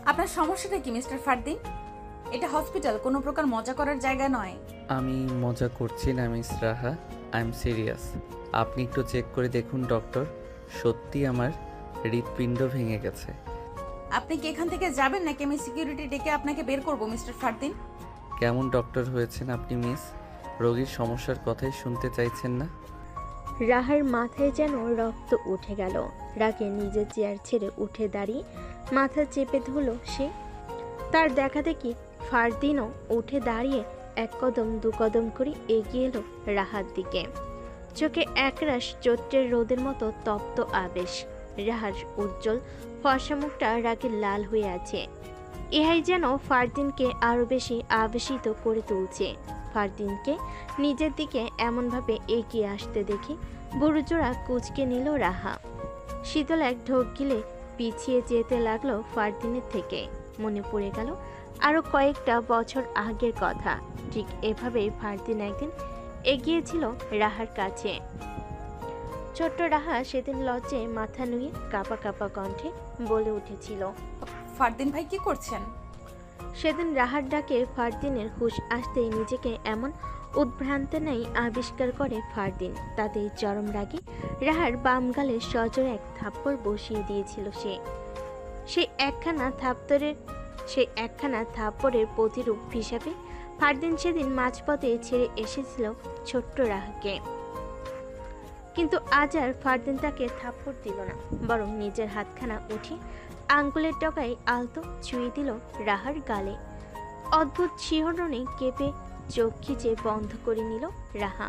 আপনার সমস্যাটা কি মিস্টার ফারদিন? এটা হসপিটাল, কোনো প্রকার মজা করার জায়গা নয়। আমি মজা করছি না miss Raha, I am serious. আপনি একটু চেক করে দেখুন ডক্টর, সত্যি আমার হৃৎপিণ্ড ভেঙে গেছে। আপনি কি এখান থেকে যাবেন নাকি আমি সিকিউরিটি ডেকে আপনাকে বের করব মিস্টার ফারদিন? কেমন ডক্টর হয়েছেন আপনি মিস? রোগীর সমস্যার কথাই শুনতে চাইছেন না? রাহার মাথায় যেন রক্ত উঠে গেল। রাগে নিজের চেয়ার ছেড়ে উঠে দাঁড়িয়ে মাথা চেপে ধরল সে। তার দেখা দেখি ফারদিনও উঠে দাঁড়িয়ে এক কদম দু কদম করে এগিয়ে এলো রাহার দিকে। চোখে একরাশ চৈত্রের রোদের মতো তপ্ত আবেশ। রাহার উজ্জ্বল ফর্সা মুখটা রাগে লাল হয়ে আছে। ইহাই যেন ফারদিনকে আরো বেশি আবেশিত করে তুলছে। ফারদিনকে নিজের দিকে এমনভাবে এগিয়ে আসতে দেখে বুড়োজোড়া কুঁচকে নিল রাহা। শীতল এক ঢোক গিলে পিছিয়ে যেতে লাগলো ফারদিনের থেকে। মনে পড়ে গেল আরো কয়েকটা বছর আগের কথা। ঠিক এভাবেই ফারদিন একদিন এগিয়েছিল রাহার কাছে। ছোট্ট রাহা সেদিন লজ্জে মাথা নুয়ে কাঁপা কাঁপা কণ্ঠে বলে উঠেছিল। ফারদিন ভাই কি করছেন? সেদিন রাহার ডাকে ফারদিনের হুঁশ আসতেই নিজেকে এমন উদ্ভ্রান্ত নেই আবিষ্কার করে ফারদিন। তাতেই চরম রাগে রাহার বাম গালে সজোরে এক থাপ্পড় বসিয়ে দিয়েছিল সে। সেই একখানা থাপ্পড়ের প্রতিরূপ হিসাবে ফারদিন সেদিন মাঝপথে ছেড়ে এসেছিল ছোট্ট রাহাকে। কিন্তু আজ আর ফারদিন তাকে থাপ্পড় দিল না, বরং নিজের হাতখানা উঠে আঙ্গুলের ডগায় আলতো ছুঁয়ে দিল রাহার গালে। অদ্ভুত শিহরণে কেঁপে চোখ খিচে বন্ধ করে নিল রাহা।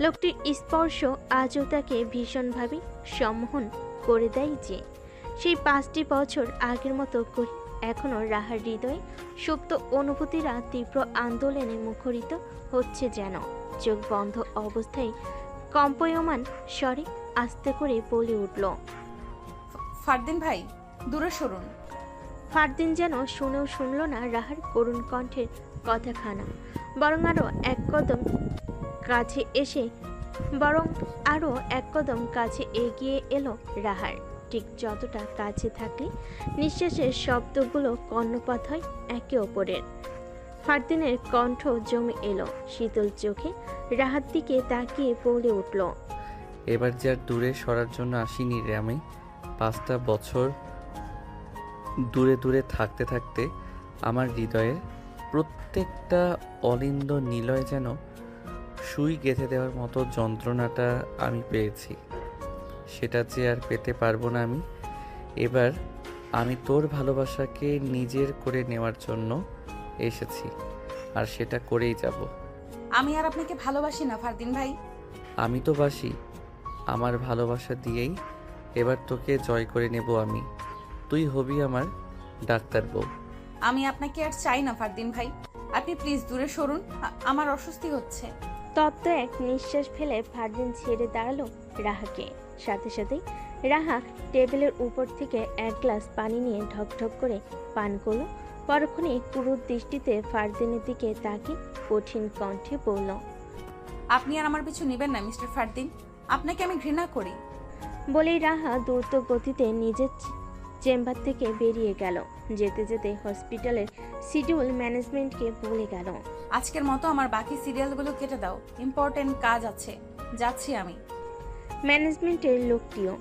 লোকটির স্পর্শ আজও তাকে ভীষণভাবে সম্মোহন করে দেয় যে। সেই 5টি বছর আগের মতো করে এখনো রাহার হৃদয়ে সুপ্ত অনুভূতিরা তীব্র আন্দোলনে মুখরিত হচ্ছে যেন। চোখ বন্ধ অবস্থায় কম্পয়মান স্বরে আস্তে করে বলে উঠল, ফারদিন ভাই দূরে সরুন। ফারদিন যেন শুনেও শুনল না রাহার করুণ কণ্ঠের কথাখানা। বরং আরো এক কদম কাছে এগিয়ে এলো রাহার। ঠিক যতটা কাছে থাকলে নিঃশ্বাসের শব্দগুলো কর্ণপাত হয় একে অপরের। ফারদিনের কণ্ঠ জমে এলো। শীতল চোখে রাহার দিকে তাকিয়ে বলে উঠল, এবার যে আর দূরে সরার জন্য আসিনি রে আমি। 5টা বছর দূরে দূরে থাকতে থাকতে আমার হৃদয়ের প্রত্যেকটা অলিন্দ নিলয় যেন সুই গেঁথে দেওয়ার মতো যন্ত্রণাটা আমি পেয়েছি। সেটা যে আর পেতে পারবো না আমি। এবার আমি তোর ভালোবাসাকে নিজের করে নেওয়ার জন্য এসেছি, আর সেটা করেই যাব। আমি আর আপনাকে ভালোবাসি না ফারদিন ভাই। আমি তো বাসি, আমার ভালোবাসা দিয়েই এবার তোকে জয় করে নেব আমি। তুই হবি আমার ডাক্তার বউ। আমি আপনাকে আর চাই না ফারদিন ভাই, আপনি প্লিজ দূরে সরুন, আমার অস্বস্তি হচ্ছে। তত্ত্ব এক নিঃশ্বাস ফেলে ফারদিন ছেড়ে দাঁড়ালো রাহাকে। সাথে সাথেই রাহা টেবিলের উপর থেকে এক গ্লাস পানি নিয়ে ঢকঢক করে পান করলো। পরক্ষণে ক্রুর দৃষ্টিতে ফারদিনের দিকে তাকিয়ে কঠিন কণ্ঠে বলল, আপনি আর আমার পিছু নেবেন না মিস্টার ফারদিন, আপনাকে আমি ঘৃণা করি। বলেই রাহা দ্রুত গতিতে নিজের চেম্বার থেকে বেরিয়ে গেল। যেতে যেতে হসপিটালের শিডিউল ম্যানেজমেন্টকে বলে গেল, আজকের মতো আমার বাকি সিরিয়ালগুলো কেটে দাও, ইম্পর্টেন্ট কাজ আছে, যাচ্ছি আমি। ম্যানেজমেন্টের লোকটিও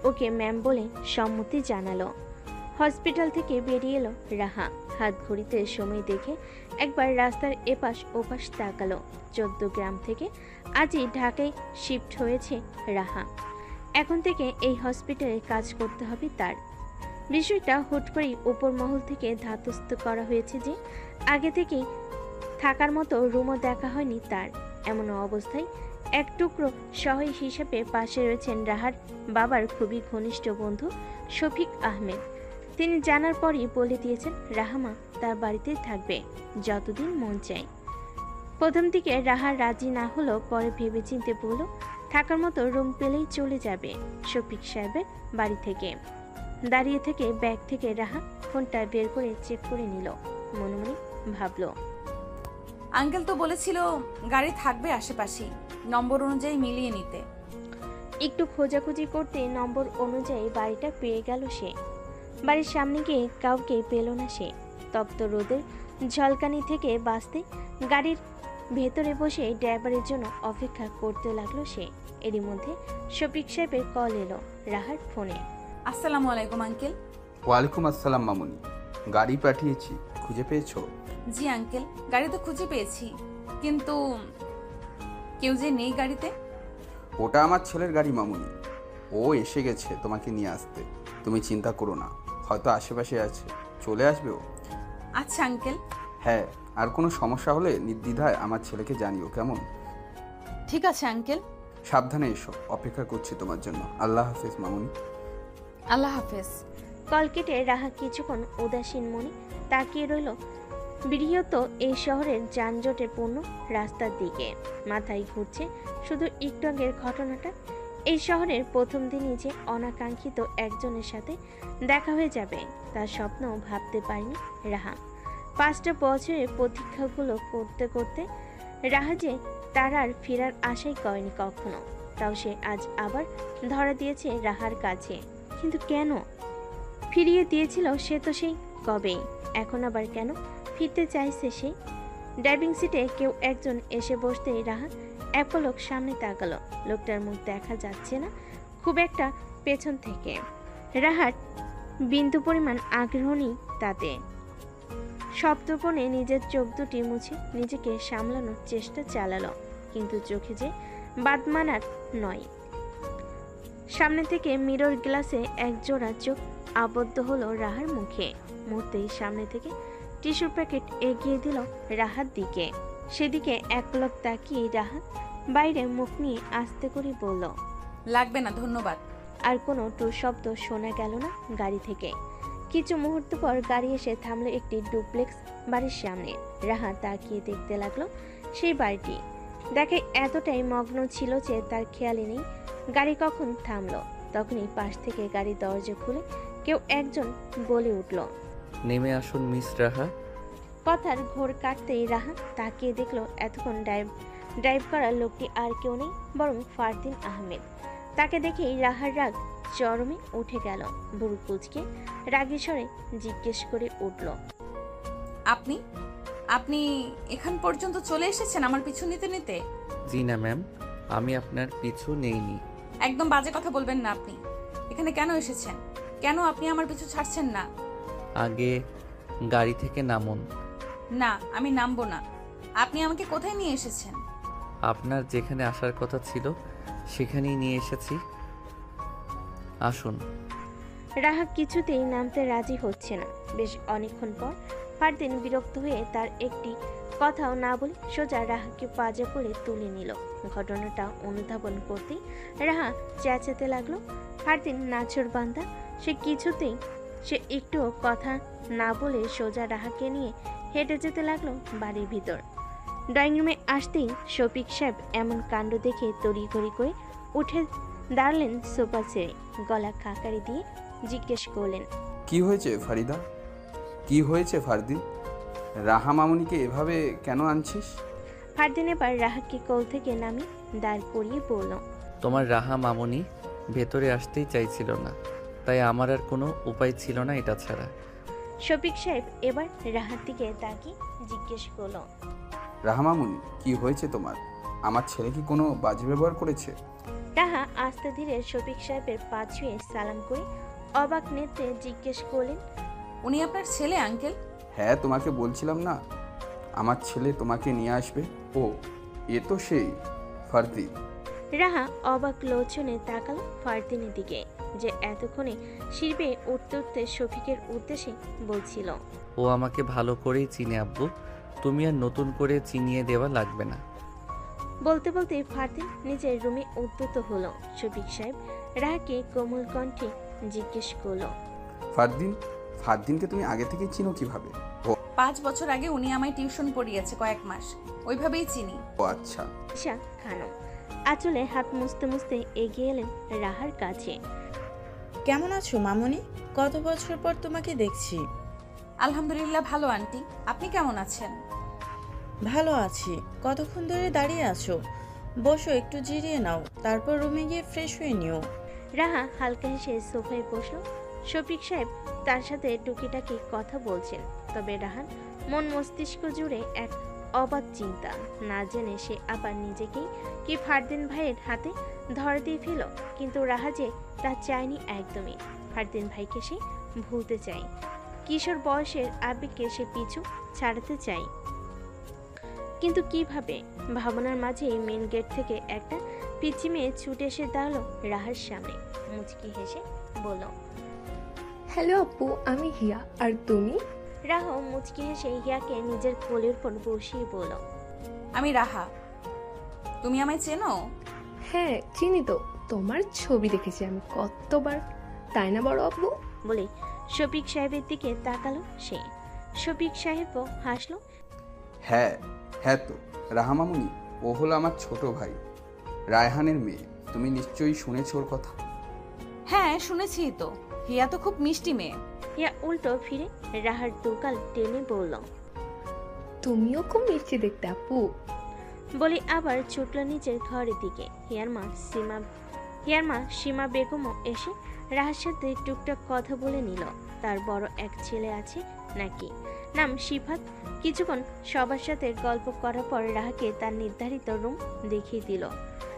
ওকে ম্যাম বলে সম্মতি জানালো। হসপিটাল থেকে বেরিয়ে এলো রাহা। হাত ঘড়িতে সময় দেখে একবার রাস্তার এপাশ ওপাশ তাকালো। 14 গ্রাম থেকে আজই ঢাকায় শিফট হয়েছে রাহা। এখন থেকে এই হসপিটালে কাজ করতে হবে তার। বিষয়টা হুট করেই উপর মহল থেকে ধাতস্থ করা হয়েছে যে আগে থেকেই থাকার মতো রুমও দেখা হয়নি তার। এমন অবস্থায় এক টুকরো সহায় হিসেবে পাশে রয়েছেন রাহার বাবার খুবই ঘনিষ্ঠ বন্ধু শফিক আহমেদ। তিনি জানার পরই বলে দিয়েছেন রাহামা তার বাড়িতেই থাকবে যতদিন মন চায়। প্রথম দিকে রাহা রাজি না হলো, পরে ভেবেচিন্তে বলল থাকার মতো রুম পেলেই চলে যাবে শফিক সাহেবের বাড়ি থেকে। দাঁড়িয়ে থেকে ব্যাগ থেকে রাহা ফোনটা বের করে চেক করে নিল। মনে মনে ভাবলো, আঙ্কেল তো বলেছিল গাড়ি থাকবে আশেপাশেই, নম্বর অনুযায়ী মিলিয়ে নিতে। একটু খোঁজাখুঁজি করতে নম্বর অনুযায়ী বাড়িটা পেয়ে গেল সে। বাড়ির সামনে গিয়ে কাউকে পেল না সে। তপ্ত রোদের ঝলকানি থেকে বাঁচতে গাড়ির ভেতরে বসে ড্রাইভারের জন্য অপেক্ষা করতে লাগলো সে। এরই মধ্যে শফিক সাহেবের কল এলো রাহার ফোনে। আসসালামু আলাইকুম আঙ্কেল। ওয়ালাইকুম আসসালাম মামুনি। গাড়ি পাঠিয়েছি, খুঁজে পেয়েছো? জি আঙ্কেল, গাড়ি তো খুঁজে পেয়েছি, কিন্তু কেউ যে নেই গাড়িতে। ওটা আমার ছেলের গাড়ি মামুনি, ও এসে গেছে তোমাকে নিয়ে আসতে। তুমি চিন্তা করো না, হয়তো আশেপাশে আছে, চলে আসবে ও। আচ্ছা আঙ্কেল। হ্যাঁ, আর কোনো সমস্যা হলে নির্দ্বিধায় আমার ছেলেকে জানিও, কেমন? ঠিক আছে আঙ্কেল। সাবধানে এসো, অপেক্ষা করছি তোমার জন্য। আল্লাহ হাফেজ মামুনি। আল্লাহ হাফেজ। কল কেটে রাহা কিছুক্ষণ উদাসীন মনে তাকিয়ে রইল বৃহৎ এই শহরের যানজটে পূর্ণ রাস্তার দিকে। মাথায় ঘুরছে শুধু একটু আগের ঘটনাটা। এই শহরের প্রথম দিনই যে অনাকাঙ্ক্ষিত একজনের সাথে দেখা হয়ে যাবে তার স্বপ্নও ভাবতে পারেনি রাহা। 5টা বছরের প্রতীক্ষাগুলো করতে করতে রাহা যে তার আর ফেরার আশাই করেনি কখনো, তাও সে আজ আবার ধরা দিয়েছে রাহার কাছে। কিন্তু কেন ফিরিয়ে দিয়েছিল সে তো সেই কবেই, এখন আবার কেন ফিরতে চাইছে সে? ড্রাইভিং সিটে কেউ একজন এসে বসতেই রাহা এক পলক সামনে তাকালো। লোকটার মুখ দেখা যাচ্ছে না খুব একটা পেছন থেকে। রাহার বিন্দু পরিমাণ আগ্রহ নেই তাতে। শব্দপণে নিজের চোখ দুটি মুছে নিজেকে সামলানোর চেষ্টা চালালো, কিন্তু চোখে যে বাদ মানার নয়। সামনে থেকে মিরর গ্লাসে এক জোড়া চোখ আবদ্ধ হলো রাহার মুখে। মুহূর্তেই সামনে থেকে টিস্যুর প্যাকেট এগিয়ে দিল রাহার দিকে। সেদিকে এক পলক তাকিয়ে রাহা বাইরে মুখ নিয়ে আস্তে করে বলল, লাগবে না ধন্যবাদ। আর কোনো টু শব্দ শোনা গেল না গাড়ি থেকে। কিছু মুহূর্ত পর গাড়ি এসে থামলো একটি ডুপ্লেক্স বাড়ির সামনে। রাহা তাকিয়ে দেখতে লাগলো সেই বাড়িটি। দেখে এতটাই মগ্ন ছিল যে তার খেয়ালই নেই গাড়ি কখন থামলো। তখনই পাশ থেকে গাড়ির দরজা খুলে কেউ একজন বলে উঠল, নেমে আসুন মিস রাহা। কথার ঘোর কাটতেই রাহা তাকিয়ে দেখলো এতক্ষণ ড্রাইভ করা লোকটি আর কেউ নেই, বরং ফারদিন আহমেদ। তাকে দেখেই রাহার রাগ চরমে উঠে গেল। বুড়ো কুচকে রাগী স্বরে জিজ্ঞেস করে উঠল, আপনি আপনি এখান পর্যন্ত চলে এসেছেন আমার পিছু নিতে নিতে? জি না ম্যাম, আমি আপনার পিছু নেইনি। একদম বাজে কথা বলবেন না। আপনি এখানে কেন এসেছেন? কেন আপনি আমার পিছু ছাড়ছেন না? আগে গাড়ি থেকে নামুন। না, আমি নামবো না। আপনি আমাকে কোথায় নিয়ে এসেছেন? আপনার যেখানে আসার কথা ছিল সেখানেই নিয়ে এসেছি, আসুন। রাহা কিছুতেই নামতে রাজি হচ্ছে না। বেশ অনেকক্ষণ পর ফারদিন বিরক্ত হয়ে তার একটি কথাও না বলে সোজা রাহাকে পাজা করে তুলে নিল। ঘটনাটা অনুধাবন করতেই রাহা চেঁচাতে লাগলো, ফারদিন নাছোড়বান্দা। সে একটুও কথা না বলে সোজা রাহাকে নিয়ে হেঁটে যেতে লাগলো বাড়ির ভিতর। ড্রয়িং রুমে আসতেই শফিক সাহেব এমন কাণ্ড দেখে তড়িঘড়ি করে উঠে দাঁড়ালেন সোফা ছেড়ে। গলা খাকারি দিয়ে জিজ্ঞেস করলেন, কি হয়েছে ফারিদা? কি হয়েছে ফারদিন? রাহা মামুনিকে এভাবে কেন আনছিস? ফারদিন এবার রাহাকে কোল থেকে নামিয়ে দাঁড় করিয়ে বলল, তোমার রাহা মামুনি ভেতরে আসতেই চাইছিল না, তাই আমার আর কোনো উপায় ছিল না এটা ছাড়া। শফিক সাহেব এবার রাহার দিকে তাকিয়ে জিজ্ঞেস করল, রাহা মামুনি, কি হয়েছে তোমার? আমার ছেলে কি কোনো বাজে ব্যবহার করেছে? রাহা আস্তে ধীরে শফিক সাহেবের পা ছুঁয়ে সালাম করে অবাক নেত্রে জিজ্ঞেস করলেন, উনি আপনার ছেলে আঙ্কেল? হ্যাঁ, তোমাকে বলছিলাম না আমার ছেলে তোমাকে নিয়ে আসবে। ও, এ তো সেই ফারদিন। রাহা অবাক লোচনে তাকাল ফারদিনের দিকে, যে এতক্ষণে শিরবে উঠতে উঠতে শফিকের উদ্দেশ্যে বলছিল। ও আমাকে ভালো করেই চিনে আব্বু, তুমি আর নতুন করে চিনিয়ে দেওয়া লাগবে না। বলতে বলতে ফারদিন নিজের রুমে উদ্যত হলো। শফিক সাহেব রাহাকে কোমল কণ্ঠে জিজ্ঞেস করলো, ফারদিনকে তুমি আগে থেকে চিনো কিভাবে? 5 বছর আগে উনি আমায় টিউশন পড়িয়েছে কয়েক মাস, ওইভাবেই চিনি। ও আচ্ছা। ঈশা খানম আঁচলে হাত মুছতে মুছতে এগিয়ে এলেন রাহার কাছে। কেমন আছো মামনি? কত বছর পর তোমাকে দেখছি। আলহামদুলিল্লাহ ভালো আন্টি, আপনি কেমন আছেন? ভালো আছি। কতক্ষণ ধরে দাঁড়িয়ে আছো? বসো, একটু জিরিয়ে নাও, তারপর রুমে গিয়ে ফ্রেশ হয়ে নিও। রাহা হালকা হেসে সোফায় বসলো শফিক সাহেব তার সাথে টুকিটাকি কথা বলছেন। তবে রাহান মন মস্তিষ্ক জুড়ে এক অবাধ চিন্তা। না জেনে সে আবার নিজেকেই কি ফারদিন ভাইয়ের হাতে ধরা দিয়ে ফেল। কিন্তু রাহা যে তা চায়নি একদমই। ফারদিন ভাইকে সে ভুলতে চায়, কিশোর বয়সের আবেগকে সে পিছু ছাড়াতে চায়। কিন্তু কিভাবে? ভাবনার মাঝেই মেন গেট থেকে একটা পিচ্চি মেয়ে ছুটে এসে দাঁড়ালো রাহার সামনে। মুচকি হেসে বলল, হ্যালো আপু, আমি হিয়া। আর তুমি? রাহা মুচকি হেসে হিয়াকে নিজের কোলের উপর বসিয়ে বলল, আমি রাহা। তুমি আমায় চেনো? হ্যাঁ চিনি তো, তোমার ছবি দেখেছি আমি কতবার, তাই না বড় আপু? বলে শফিক সাহেবের দিকে তাকালো সে। শফিক সাহেবও হাসলো। হ্যাঁ হ্যাঁ, তো রাহা মামুনি, ও হলো আমার ছোট ভাই রায়হানের মেয়ে। তুমি নিশ্চয়ই শুনেছ ওর কথা। হ্যাঁ শুনেছি তো, হিয়া তো খুব মিষ্টি মেয়ে। হিয়া উল্টো ফিরে রাহার দুগাল টেনে বলল, তুমিও খুব মিষ্টি দেখতে আপু। বলে আবার ছুটল নিজের ঘরের দিকে। হিয়ার মা সীমা বেগমও এসে রাহার সাথে টুকটাক কথা বলে নিল। তার বড় এক ছেলে আছে নাকি, নাম সিফাত। কিছুক্ষণ সবার সাথে গল্প করার পর রাহাকে তার নির্ধারিত রুম দেখিয়ে দিল।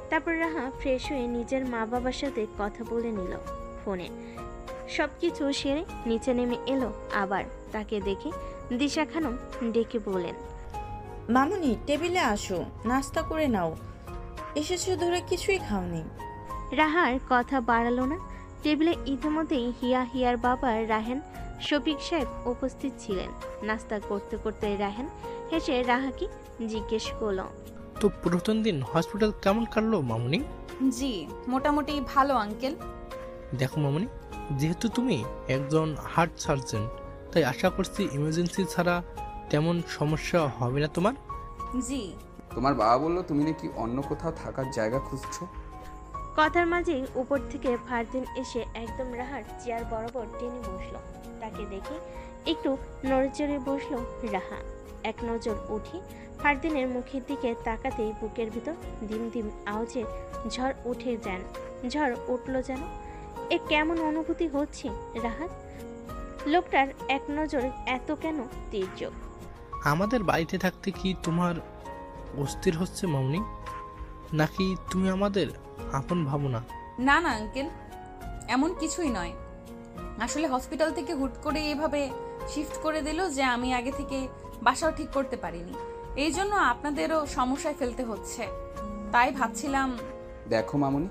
তারপর রাহা ফ্রেশ হয়ে নিজের মা বাবার সাথে কথা বলে নিল ফোনে। সবকিছু সেরে নিচে নেমে এলো। আবার তাকে দেখে দিশা খানম ডেকে বলেন, মামুনি টেবিলে আসো, নাস্তা করে নাও। এসেছো ধরে কিছুই খাওনি। রাহার কথা বাড়ালো না। টেবিলে ইতিমধ্যেই হিয়ার বাবা রাহেন শফিক সাহেব উপস্থিত ছিলেন। নাস্তা করতে করতে রাহেন হেসে রাহাকে জিজ্ঞেস করল, তো প্রথম দিন হসপিটাল কেমন কাটলো মামুনি? জি মোটামুটি ভালো আঙ্কেল। দেখো মামুনি, যেহেতু তুমি একজন হার্ট সার্জন, তাই আশা করছি ইমার্জেন্সি ছাড়া তেমন সমস্যা হবে না তোমার। জি। তোমার বাবা বললো তুমি নাকি অন্য কোথাও থাকার জায়গা খুঁজছো। কথার মাঝেই উপর থেকে ফারদিন এসে একদম রাহার চেয়ার বরাবর টেনে বসলো। তাকে দেখে একটু নড়েচড়ে বসলো রাহা। এক নজর উঠে ফারদিনের মুখের দিকে তাকাতেই বুকের ভিতর দিম দিম আওয়াজে ঝড় উঠলো যেন। এ কেমন অনুভূতি হচ্ছে রাহাত? লোকটার এক নজর এত কেন তীর্যক? আমাদের বাড়িতে থাকতে কি তোমার অস্থির হচ্ছে মামুনি, নাকি তুমি আমাদের আপন ভাবো না? না না আঙ্কেল, এমন কিছুই নয়। আসলে হসপিটাল থেকে হুট করে এভাবে শিফট করে দিল যে আমি আগে থেকে বাসাও ঠিক করতে পারিনি। এই জন্য আপনাদেরও সমস্যায় ফেলতে হচ্ছে। তাই ভাবছিলাম। দেখো মামুনি,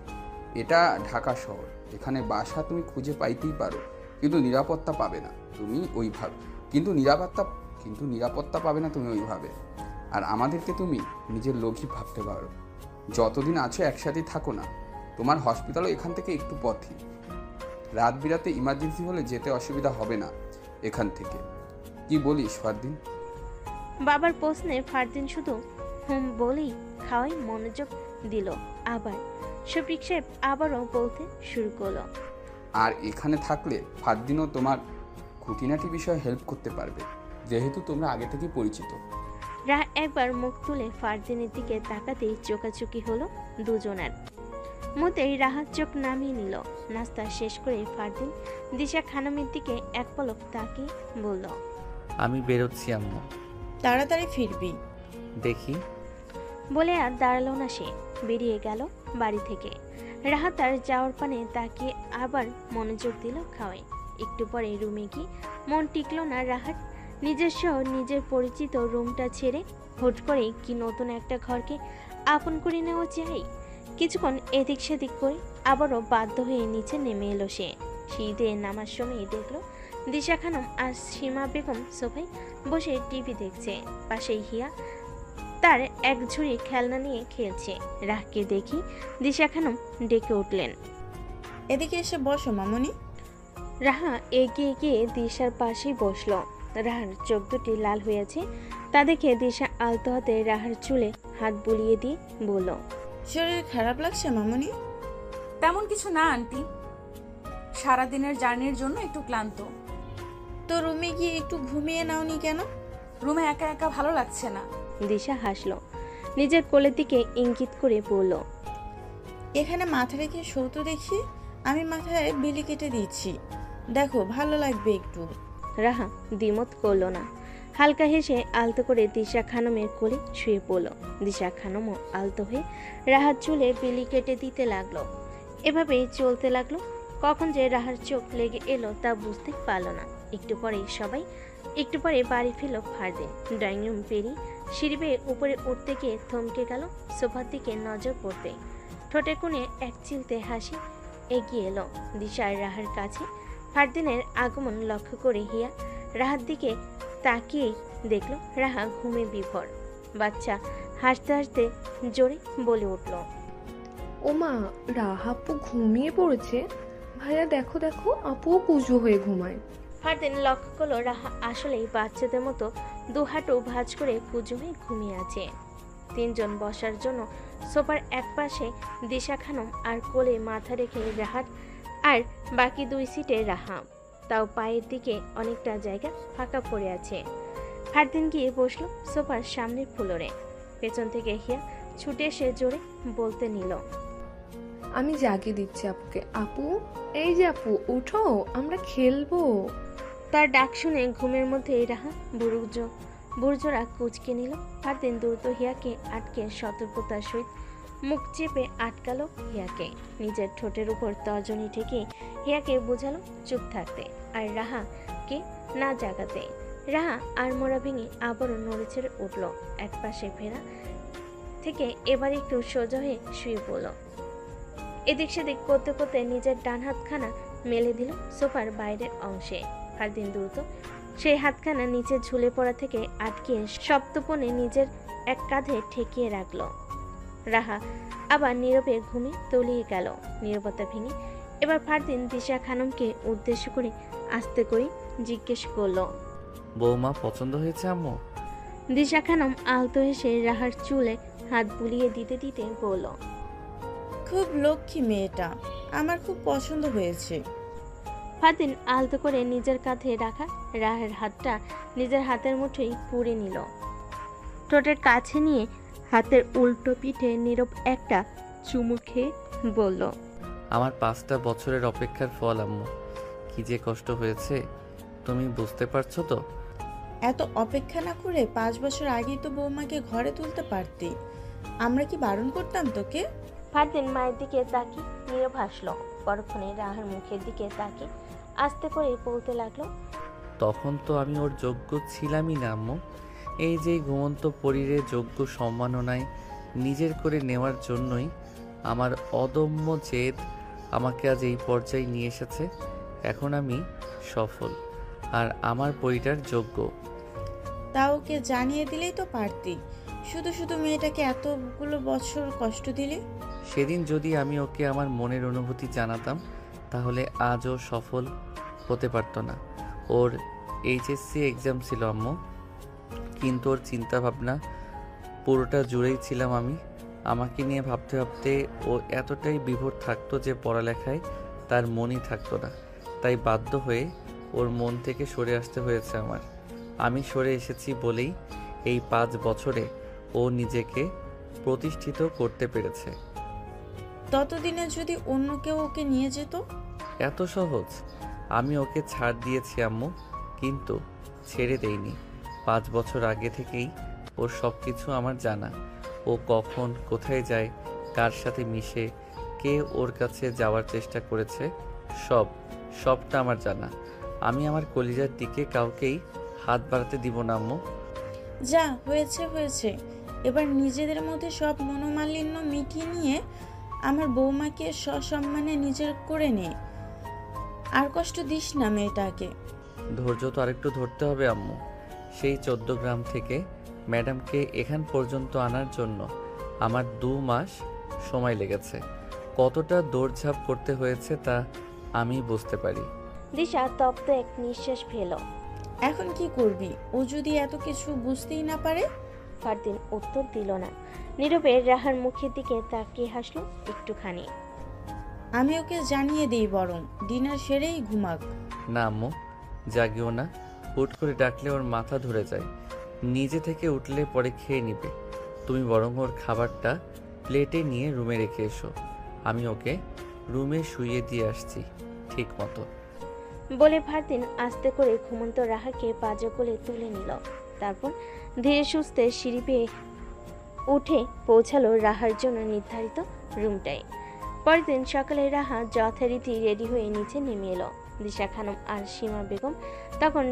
এটা ঢাকা শহর, এখানে বাসা তুমি খুঁজে পাইতেই পারো, কিন্তু নিরাপত্তা পাবে না তুমি ওইভাবে। কিন্তু নিরাপত্তা পাবে না তুমি ওইভাবে। আর আমাদেরকে তুমি নিজের লোকই ভাবতে পারো। যতদিন আছো একসাথেই থাকো না। তোমার হসপিটালও এখান থেকে একটু পথই। রাত বিরাতে ইমার্জেন্সি হলে যেতে অসুবিধা হবে না এখান থেকে। কি বলিস ফারদিন? বাবার প্রশ্নে ফারদিন শুধু হুম বলেই খাওয়াই মনোযোগ দিল। আবার শফিক সাহেব আবারও বলতে শুরু করলো, আর এখানে থাকলে ফারদিনও তোমার খুঁটিনাটি বিষয়ে হেল্প করতে পারবে, যেহেতু তোমরা আগে থেকে পরিচিত। রাহ একবার মুখ তুলে ফারদিনের দিকে তাকাতেই চোকাচুকি হলো দুজনার মতেই রাহাত চোখ নামিয়ে নিল। নাস্তা শেষ করে ফারদিন দিশা খানমের দিকে এক পলক তাকিয়ে বলল, আমি বেরোচ্ছি আম্মু। তাড়াতাড়ি ফিরবি। দেখি। বলে আর দাঁড়ালো না সে, বেরিয়ে গেল বাড়ি থেকে। রাহাত তার যাওয়ার পানে তাকিয়ে আবার মনোযোগ দিল খাওয়ায়। একটু পরে রুমে গিয়ে মন টিকলো না রাহাত। নিজের পরিচিত রুমটা ছেড়ে হুট করে কি নতুন একটা ঘরকে আপন করে নেওয়া চাই। কিছুক্ষণ এদিক সেদিক করে আবারও বাধ্য হয়ে নিচে নেমে এলো সে। শীতে নামার সময় দেখলো দিশা খানম আর সীমা বেগম সোফায় বসে টিভি দেখছে। পাশেই হিয়া তার এক ঝুড়ি খেলনা নিয়ে খেলছে। রাহকে দেখি দিশা খানম ডেকে উঠলেন, এদিকে এসে বসো মামুনি। রাহা এগিয়ে গিয়ে দিশার পাশেই বসলো। রাহার চোখ দুটি লাল হয়েছে। তা দেখে দিশা আলতো হাতে রাহার চুলে হাত বুলিয়ে দিয়ে বলল, শরীর খারাপ লাগছে মামুনি? তেমন কিছু না আন্টি, সারাদিনের জার্নির জন্য একটু ক্লান্ত। তো রুমে গিয়ে একটু ঘুমিয়ে নাওনি কেন? রুমে একা একা ভালো লাগছে না। দিশা হাসলো, নিজের কোলের দিকে ইঙ্গিত করে বলল, এখানে মাথা রেখে শোতো দেখি, আমি মাথায় বিলি কেটে দিচ্ছি। দেখো ভালো লাগবে একটু। রাহা দ্বিমত করল না। হালকা হেসে আলতো করে দিশা খানমের কোলে শুয়ে পড়ল। দিশা খানমও আলতো হয়ে রাহার চুলে বিলি কেটে দিতে লাগলো। এভাবেই চলতে লাগলো। কখন যে রাহার চোখ লেগে এলো তা বুঝতে পারল না। একটু পরে বাড়ি ফিরল ফারদিন। ড্রয়িং রুম পেরিয়ে সিঁড়ি বেয়ে উপরে উঠতে গিয়ে থমকে গেল। সোফার দিকে নজর পড়তে ঠোঁটে কোণে এক চিলতে হাসি এগিয়ে এলো দিশার রাহার কাছে। ফারদিনের আগমন লক্ষ্য করে হিয়া রাহার দিকে তাকিয়েই দেখল রাহা ঘুমে বিভোর। বাচ্চা হাসতে হাসতে জোরে বলে উঠল, ওমা, রাহাপু ঘুমিয়ে পড়েছে। ভাইয়া দেখো দেখো, আপুও কুজো হয়ে ঘুমায়। ফারদিন লক্ষ্য করলো রাহা আসলেই বাচ্চাদের মতো দুহাঁটু ভাঁজ করে কুজো হয়ে ঘুমিয়ে আছে। তিনজন বসার জন্য সোফার এক পাশে দিশা খানম আর কোলে মাথা রেখে রাহাত, আর বাকি দুই সিটে রাহা। তাও পায়ের দিকে অনেকটা জায়গা ফাঁকা পড়ে আছে। ফারদিন গিয়ে বসলো সোফার সামনের ফ্লোরে। পেছন থেকে হিয়া ছুটে এসে জোরে বলতে নিল, আমি জাগিয়ে দিচ্ছি আপুকে। আপু, এই যে আপু, উঠো, আমরা খেলবো। তার ডাক শুনে ঘুমের মধ্যে রাহা বুর্জরা কুচকে নিল। ফারদিন দ্রুত হিয়াকে আটকে সতর্কতার সহিত মুখ চেপে আটকালো হিয়াকে। নিজের ঠোঁটের উপর তর্জনী ঠেকে হিয়াকে বোঝালো চুপ থাকতে আর রাহাকে না জাগাতে। রাহা আর মোড়া ভেঙে আবারও নড়ে ছেড়ে উঠল। এক পাশে ফেরা থেকে এবার একটু সোজা হয়ে শুয়ে পড়ল। এদিক সেদিক করতে করতে নিজের ডান হাতখানা মেলে দিল সোফার বাইরের অংশে। ফারদিন দ্রুত সেই হাতখানা নিচে ঝুলে পড়া থেকে আটকিয়ে সপ্তপনে নিজের এক কাঁধে ঠেকিয়ে রাখল। রাহা আবার নীরবে ঘুমে তলিয়ে গেল। নীরবতা ভেঙে এবার ফারদিন দিশা খানমকে উদ্দেশ্য করে আস্তে করে জিজ্ঞেস করলো, বৌমা পছন্দ হয়েছে আম্মু? দিশা খানম আলতো হেসে রাহার চুলে হাত বুলিয়ে দিতে দিতে বলল, খুব লক্ষ্মী মেয়েটা, আমার খুব পছন্দ হয়েছে। ফারদিন আলতো করে নিজের কাঁধে রাখা রাহের হাতটা নিজের হাতের মুঠোয় পুড়ে নিল। ঠোঁটের কাছে নিয়ে হাতের উল্টো পিঠে নীরব একটা চুমু খেয়ে বলল, আমার 5টা বছরের অপেক্ষার ফল আম্মু। কি যে কষ্ট হয়েছে তুমি বুঝতে পারছো তো? এত অপেক্ষা না করে 5 বছর আগেই তো বৌমাকে ঘরে তুলতে পারতি। আমরা কি বারণ করতাম তোকে? ফারদিন মায়ের দিকে তাকিয়ে নীরব হাসলো। পরক্ষণে রাহার মুখের দিকে তাকিয়ে আস্তে করে বলতে লাগলো, তখন তো আমি ওর যোগ্য ছিলামই না আম্মু। এই যে ঘুমন্ত পরীরে যোগ্য সম্মাননায় নিজের করে নেওয়ার জন্যই আমার অদম্য জেদ আমাকে আজ এই পর্যায়ে নিয়ে এসেছে। এখন আমি সফল আর আমার পরীটার যোগ্য। তা ওকে জানিয়ে দিলেই তো পারতি। শুধু শুধু মেয়েটাকে এতগুলো বছর কষ্ট দিলি। সেদিন যদি আমি ওকে আমার মনের অনুভূতি জানাতাম তাহলে আজও সফল হতে পারতো না। ওর এইচএসসি এক্সাম ছিল আম্মু, কিন্তু ওর চিন্তাভাবনা পুরোটা জুড়েই ছিলাম আমি। আমাকে নিয়ে ভাবতে ভাবতে ও এতটাই বিভোর থাকতো যে পড়ালেখায় তার মনই থাকতো না। তাই বাধ্য হয়ে ওর মন থেকে সরে আসতে হয়েছে আমার। আমি সরে এসেছি বলেই এই 5 বছরে ও নিজেকে প্রতিষ্ঠিত করতে পেরেছে। ততদিনে যদি অন্য কেউ ওকে নিয়ে যেত? এত সহজ? আমি ওকে ছাড় দিয়েছি আম্মু, কিন্তু ছেড়ে দেইনি। 5 বছর আগে থেকেই ওর সব কিছু আমার জানা। ও কখন কোথায় যায়, কার সাথে মিশে, কে ওর কাছে যাওয়ার চেষ্টা করেছে, সবটা আমার জানা। আমি আমার কলিজার দিকে কাউকেই হাত বাড়াতে দিব না আম্মু। যা হয়েছে হয়েছে, এবার নিজেদের মধ্যে সব মনোমালিন্য মিটিয়ে নিয়ে আমার বৌমাকে সসম্মানে নিজের করে নে। আর কষ্ট দিস না মেয়েটাকে। ধৈর্য তো আরেকটু ধরতে হবে আম্মু। সেই 14 গ্রাম থেকে ম্যাডামকে এখান পর্যন্ত আনার জন্য আমার 2 মাস সময় লেগেছে। কতটা দৌড়ঝাঁপ করতে হয়েছে তা আমি বুঝতে পারি। দিশা তপ্ত এক নিঃশ্বাস ফেল। এখন কি করবি? ও যদি এত কিছু বুঝতেই না পারে? ফারদিন উত্তর দিল না। নীরবে রাহার মুখের দিকে তাকিয়ে হাসলো একটুখানি। আমি ওকে জানিয়ে দিই বরং, ডিনার সেরেই ঘুমাক। না আম্মু, জাগিও না। হুট করে ডাকলে ওর মাথা ধরে যায়। নিজে থেকে উঠলে পরে খেয়ে নিবে। তুমি বরং ওর খাবারটা প্লেটে নিয়ে রুমে রেখে এসো। আমি ওকে রুমে শুইয়ে দিয়ে আসছি ঠিক মতো। বলে ফারদিন আস্তে করে ঘুমন্ত রাহাকে পাজা কোলে তুলে নিল। তারপর ধীরে সুস্থে সিঁড়ি বেয়ে উঠে পৌঁছালো রাহার জন্য নির্ধারিত রুমটায়। পরের দিন সকালে রাহা যথারীতি রেডি হয়ে নিচে নেমে এলো। দিশা খানম আর সীমা বেগম তখন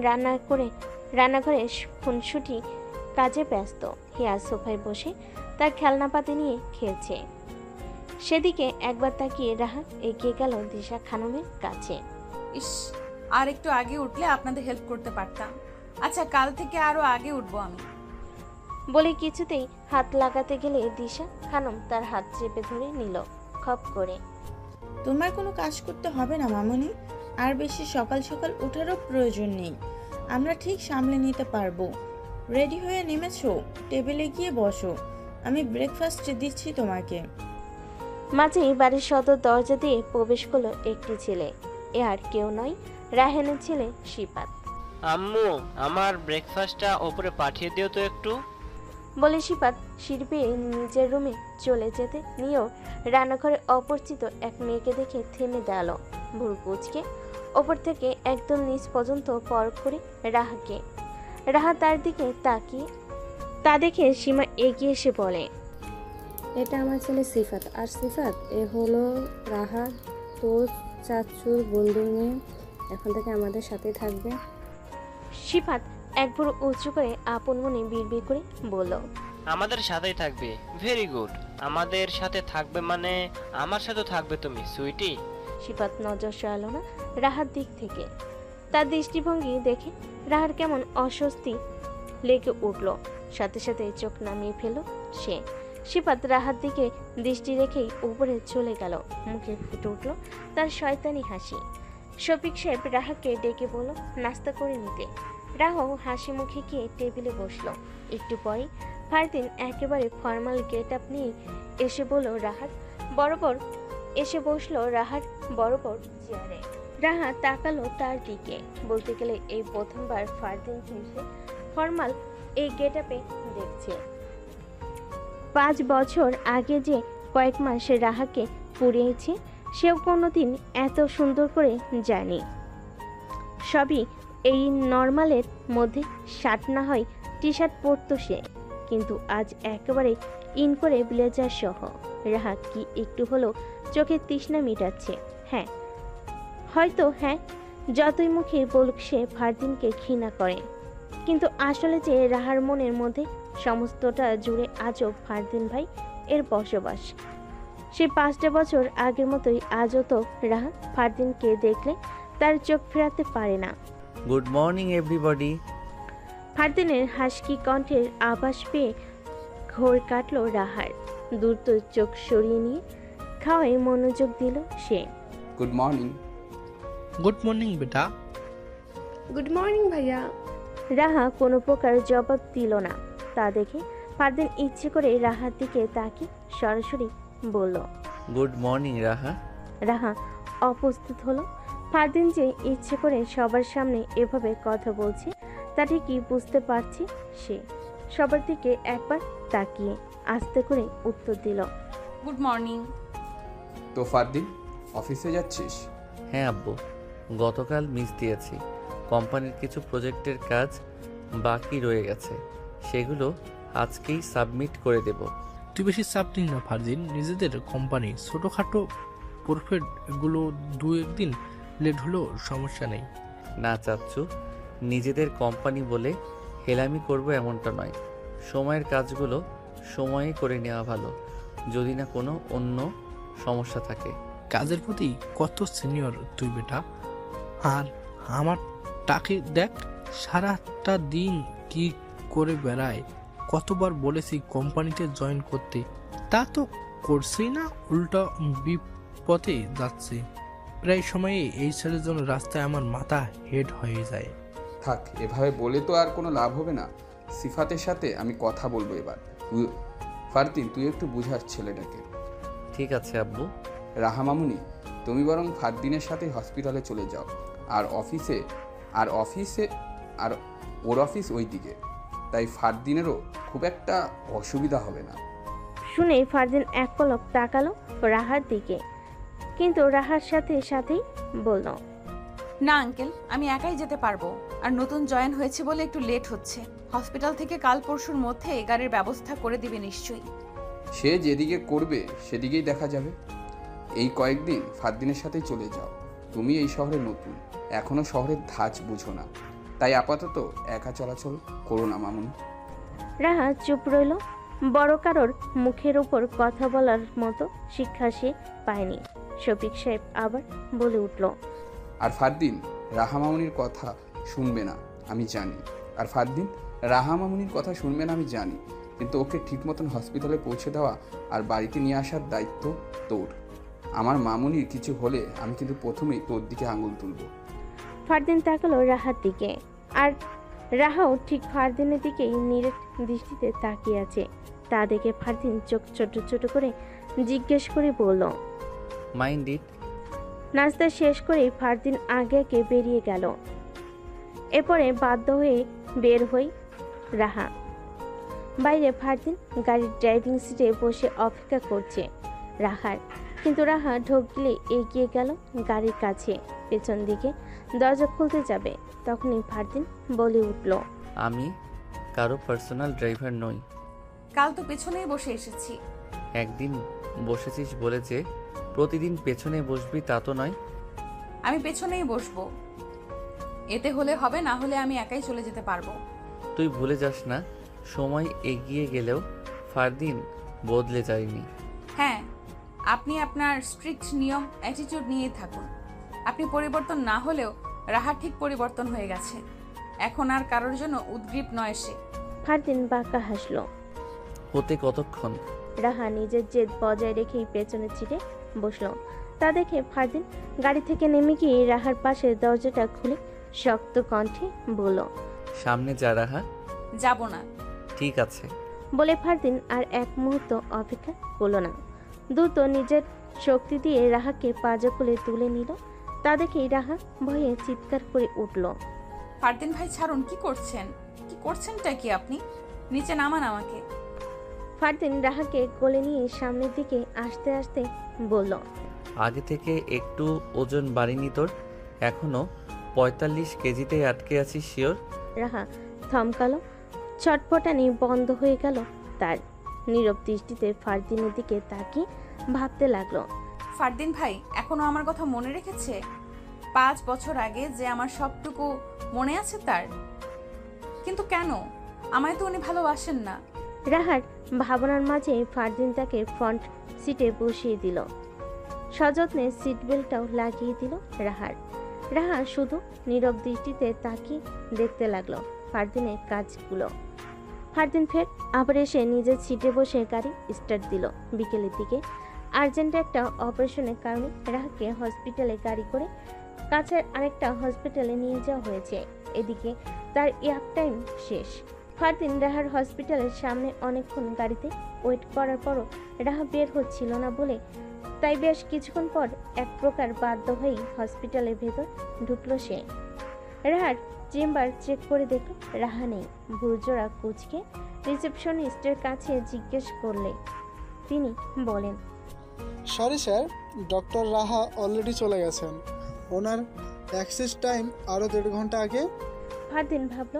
রান্নাঘরে খুনসুটি কাজে ব্যস্ত। হিয়া সোফায় বসে তার খেলনাপাতি নিয়ে খেলছে। সেদিকে একবার তাকিয়ে রাহা এগিয়ে গেল দিশা খানমের কাছে। ইস, আর একটু আগে উঠলে আপনাদের হেল্প করতে পারতাম। আচ্ছা, কাল থেকে আরো আগে উঠবো আমি। বলে কিছুতেই হাত লাগাতে গেলে দিশা খানম তার হাত চেপে ধরে নিল খপ করে। তোমার কোনো কাজ করতে হবে না মামনি, আর বেশি সকাল সকাল ওঠারও প্রয়োজন নেই, আমরা ঠিক সামলে নিতে পারবো। রেডি হয়ে নেমেছো, টেবিলে গিয়ে বসো, আমি ব্রেকফাস্ট দিচ্ছি তোমাকে। মাঝেই বাড়ির সদর দরজা দিয়ে প্রবেশ করলো একটি ছেলে। এ আর কেউ নয়, রাহেনের ছেলে শিপাত। আম্মু, আমার ব্রেকফাস্টটা ওপরে পাঠিয়ে দিও তো একটু। বলে শিপাত সিঁড়ি বেয়ে নিজের রুমে চলে যেতে নিয়েও রান্নাঘরে অপরিচিত এক মেয়েকে দেখে থেমে দাঁড়ালো। ভুরু কুঁচকে ওপর থেকে একদম নিচ পর্যন্ত পরখ করে রাহাকে। রাহা তার দিকে তাকিয়ে তা দেখে সীমা এগিয়ে এসে বলে, এটা আমার ছেলে সিফাত। আর সিফাত, এ হলো রাহা, তোর চাচুর বন্ধুর মেয়ে, এখন থেকে আমাদের সাথেই থাকবে। শিফাত এক ভুরু উঁচু করে আপন মনে বিড়বিড় করে বলল, আমাদের সাথেই থাকবে? Very good. আমাদের সাথে থাকবে মানে আমার সাথে থাকবে তুমি, সুইটি। শিফাত নজর সরালো না রাহার দিক থেকে। তার দৃষ্টিভঙ্গি দেখে রাহার কেমন অস্বস্তি লেগে উঠল। সাথে সাথে চোখ নামিয়ে ফেলল সে। শিফাত রাহার দিকে দৃষ্টি রেখেই উপরে চলে গেল। মুখে ফুটে উঠল তার শয়তানি হাসি। শফিক সাহেব রাহাকে ডেকে বলল নাস্তা করে নিতে। রাহাও হাসি মুখে গিয়ে টেবিলে বসলো। একটু পরে ফারদিন একেবারে ফর্মাল গেট আপ নিয়ে এসে বলল রাহার বরাবর এসে বসলো রাহার বরাবর চেয়ারে। রাহা তাকালো তার দিকে। বলতে গেলে এই প্রথমবার ফারদিন হেসে ফর্মাল এই গেট আপে দেখছে। 5 বছর আগে যে কয়েক মাস রাহাকে পুড়িয়েছে সেও কোনোদিন এত সুন্দর করে জানি। সবই এই নর্মালের মধ্যে শার্ট না হয় টি শার্ট পরতো সে, কিন্তু আজ একেবারে ইন করে ব্লেজার সহ। রাহা কি একটু হলো চোখের তৃষ্ণা মিটাচ্ছে। হ্যাঁ, হয়তো হ্যাঁ, যতই মুখে বলুক সে ফারদিনকে ঘৃণা করে, কিন্তু আসলে যে রাহার মনের মধ্যে সমস্তটা জুড়ে আজও ফারদিন ভাই এর বসবাস। সে 5টা বছর আগের মতোই আজও তো রাহা ফারদিনকে দেখলে তার চোখ ফেরাতে পারে না। Good morning everybody. ফারদিনের হাসকি কণ্ঠের আভাস পেয়ে ঘোর কাটলো রাহার। দ্রুত চোখ সরিয়ে নিয়ে খাওয়ায় মনোযোগ দিল সে। Good morning. গুড মর্নিং বেটা। গুড মর্নিং ভাইয়া। রাহা কোনো প্রকার জবাব দিল না। তা দেখে ফারদিন ইচ্ছে করে রাহার দিকে তাকিয়ে সরাসরি বলল, গুড মর্নিং রাহা। রাহা অপ্রস্তুত হলো। ফারদিন যে ইচ্ছে করে সবার সামনে এভাবে কথা বলছে তা ঠিকই বুঝতে পারছে সে। সবার দিকে একবার তাকিয়ে আস্তে করে উত্তর দিল, গুড মর্নিং। তো ফারদিন, অফিসে যাচ্ছিস? হ্যাঁ আব্বু, গতকাল মিস দিয়েছি। কোম্পানির কিছু প্রজেক্টের কাজ বাকি রয়ে গেছে, সেগুলো আজকেই সাবমিট করে দেব। তুই বেশি চাপ নিস না ফারদিন, নিজেদের কোম্পানি ছোটোখাটো প্রফিট এগুলো 2-1 দিন লেট হলেও সমস্যা নেই। না চাচ্ছু, নিজেদের কোম্পানি বলে হেলামি করব এমনটা নয়। সময়ের কাজগুলো সময়ে করে নেওয়া ভালো, যদি না কোনো অন্য সমস্যা থাকে। কাজের প্রতি কত সিনিয়র তুই বেটা। আর আমার টাকে দেখ, সারাটা দিন কি করে বেড়ায়। কতবার বলেছি কোম্পানিতে জয়েন করতে, তা তো করছি না, উল্টো বিপথে যাচ্ছে। প্রায় সময়ে এই ছেলের জন্য রাস্তায় আমার মাথা হেড হয়ে যায়। থাক, এভাবে বলে তো আর কোনো লাভ হবে না। সিফাতের সাথে আমি কথা বলবো এবার। ফারদিন, তুই একটু বুঝাস ছেলেটাকে। ঠিক আছে আব্বু। রাহা মামুনি, তুমি বরং ফারদিনের সাথে হসপিটালে চলে যাও। আর ওর অফিস ওই দিকে, তাই ফারদিনেরও খুব একটা অসুবিধা হবে না। শুনে ফারদিন এক পলক তাকালো রাহার দিকে, কিন্তু রাহার সাথে সাথেই বলল, না আঙ্কেল, আমি একাই যেতে পারবো। আর নতুন জয়েন হয়েছে বলে একটু লেট হচ্ছে। হসপিটাল থেকে কাল পরশুর মধ্যে গাড়ির ব্যবস্থা করে দিবে নিশ্চয়ই। সে যেদিকে করবে সেদিকেই দেখা যাবে। এই কয়েকদিন ফারদিনের সাথেই চলে যাও। তুমি এই শহরে নতুন, এখনও শহরের ধাঁচ বুঝো না, তাই আপাতত একা চলাচল করো না মামুনি। রাহা চুপ রইল। বড় কারোর মুখের উপর কথা বলার মতো শিক্ষা সে পায়নি। শফিক সাহেব আবার বলে উঠল, আর ফারদিন রাহা মামুনির কথা শুনবে না আমি জানি। আর ফারদিন রাহা মামুনির কথা শুনবে না আমি জানি, কিন্তু ওকে ঠিক মতন হসপিটালে পৌঁছে দেওয়া আর বাড়িতে নিয়ে আসার দায়িত্ব তোর। আমার মামুনির কিছু হলে আমি কিন্তু প্রথমেই তোর দিকে আঙুল তুলব। ফারদিন তাকালো রাহার দিকে, আর রাহাও ঠিক ফারদিনের দিকেই নিরেট দৃষ্টিতে তাকিয়ে আছে। তা দেখে ফারদিন চোখ ছোট ছোট করে জিজ্ঞেস করে বলল, মাইন্ড ইট। নাস্তা শেষ করেই ফারদিন আগে আগে বেরিয়ে গেল। এরপরে বাধ্য হয়ে বের হই রাহা। বাইরে ফারদিন গাড়ির ড্রাইভিং সিটে বসে অপেক্ষা করছে রাহার, কিন্তু রাহা ঢোক গিলে এগিয়ে গেল গাড়ির কাছে। পেছন দিকে দরজা খুলতে যাবে, তখনই ফারদিন বলে উঠল, আমি কারো পার্সোনাল ড্রাইভার নই। কাল তো পেছনেই বসে এসেছি। একদিন বসেছিস বলে যে প্রতিদিন পেছনে বসবি তা তো নয়। আমি পেছনেই বসবো। এতে হলে হবে, না হলে আমি একাই চলে যেতে পারবো। তুই ভুলে যাস না, সময় এগিয়ে গেলেও ফারদিন বদলে যায়নি। হ্যাঁ, আপনি আপনার স্ট্রিক্ট নিয়ম অ্যাটিটিউড নিয়েই থাকুন। আপনি পরিবর্তন না হলেও রাহা ঠিক পরিবর্তন হয়ে গেছে। এখন আর কারোর জন্য উদ্গ্রীব নয় সে। ফারদিন বাঁকা হাসল। হতে কতক্ষণ? রাহা নিজের জেদ বজায় রেখেই পেছনে ছিটে বসলো। তা দেখে ফারদিন গাড়ি থেকে নেমে গিয়ে রাহার পাশে দরজাটা খুলে শক্ত কণ্ঠে বলল, সামনে যা রাহা। যাব না। ঠিক আছে। বলে ফারদিন আর এক মুহূর্ত অপেক্ষা করলো না। দ্রুত নিজের শক্তি দিয়ে রাহাকে পাজা কোলে তুলে নিল। তা দেখেই রাহা ভয়ে চিৎকার করে উঠল, ফারদিন ভাই ছাড়ুন, কি করছেন? কি করছেনটা কি আপনি? নিচে নামান আমাকে। ফারদিন রাহাকে কোলে নিয়ে সামনের দিকে আসতে আসতে বলল, আগে থেকে একটু ওজন বাড়িনি তোর? এখনো 45 কেজিতেই আটকে আছিস শিওর? রাহা থমকালো। ছটফটানি বন্ধ হয়ে গেল তার। নীরব দৃষ্টিতে ফারদিনের দিকে তাকিয়ে ভাবতে লাগলো, ফারদিন ভাই এখনো আমার কথা মনে রেখেছে? 5 বছর আগে যে আমার সবটুকু মনে আছে তার। কিন্তু কেন? আমায় তো উনি ভালোবাসেন না। রাহার ভাবনার মাঝে ফারদিন তাকে ফ্রন্ট সিটে বসিয়ে দিল। সযত্নে সিট বেল্টটাও লাগিয়ে দিল রাহার। রাহা শুধু নীরব দৃষ্টিতে তাকিয়ে দেখতে লাগলো ফারদিনের কাজগুলো। ফারদিন ফের আবার এসে নিজের সিটে বসে গাড়ি স্টার্ট দিল। বিকেলের দিকে আর্জেন্ট একটা অপারেশনের কারণে রাহাকে হসপিটালে গাড়ি করে কাছের আরেকটা হসপিটালে নিয়ে যাওয়া হয়েছে। এদিকে তার ইয়াক টাইম শেষ। ফারদিন রাহার হসপিটালের সামনে অনেকক্ষণ গাড়িতে ওয়েট করার পরও রাহা বের হচ্ছিল না বলে তাই বেশ কিছুক্ষণ পর এক প্রকার বাধ্য হয়েই হসপিটালের ভেতর ঢুকলো সে। রাহার চেম্বার চেক করে দেখল রাহা নেই। ভুরজোড়া কুচকে রিসেপশনিস্টের কাছে জিজ্ঞেস করলে তিনি বলেন, সরি স্যার, ডক্টর রাহা অলরেডি চলে গেছেন। ওনার অ্যাক্সেস টাইম আরও 1.5 ঘন্টা আগে। ফারদিন ভাবল,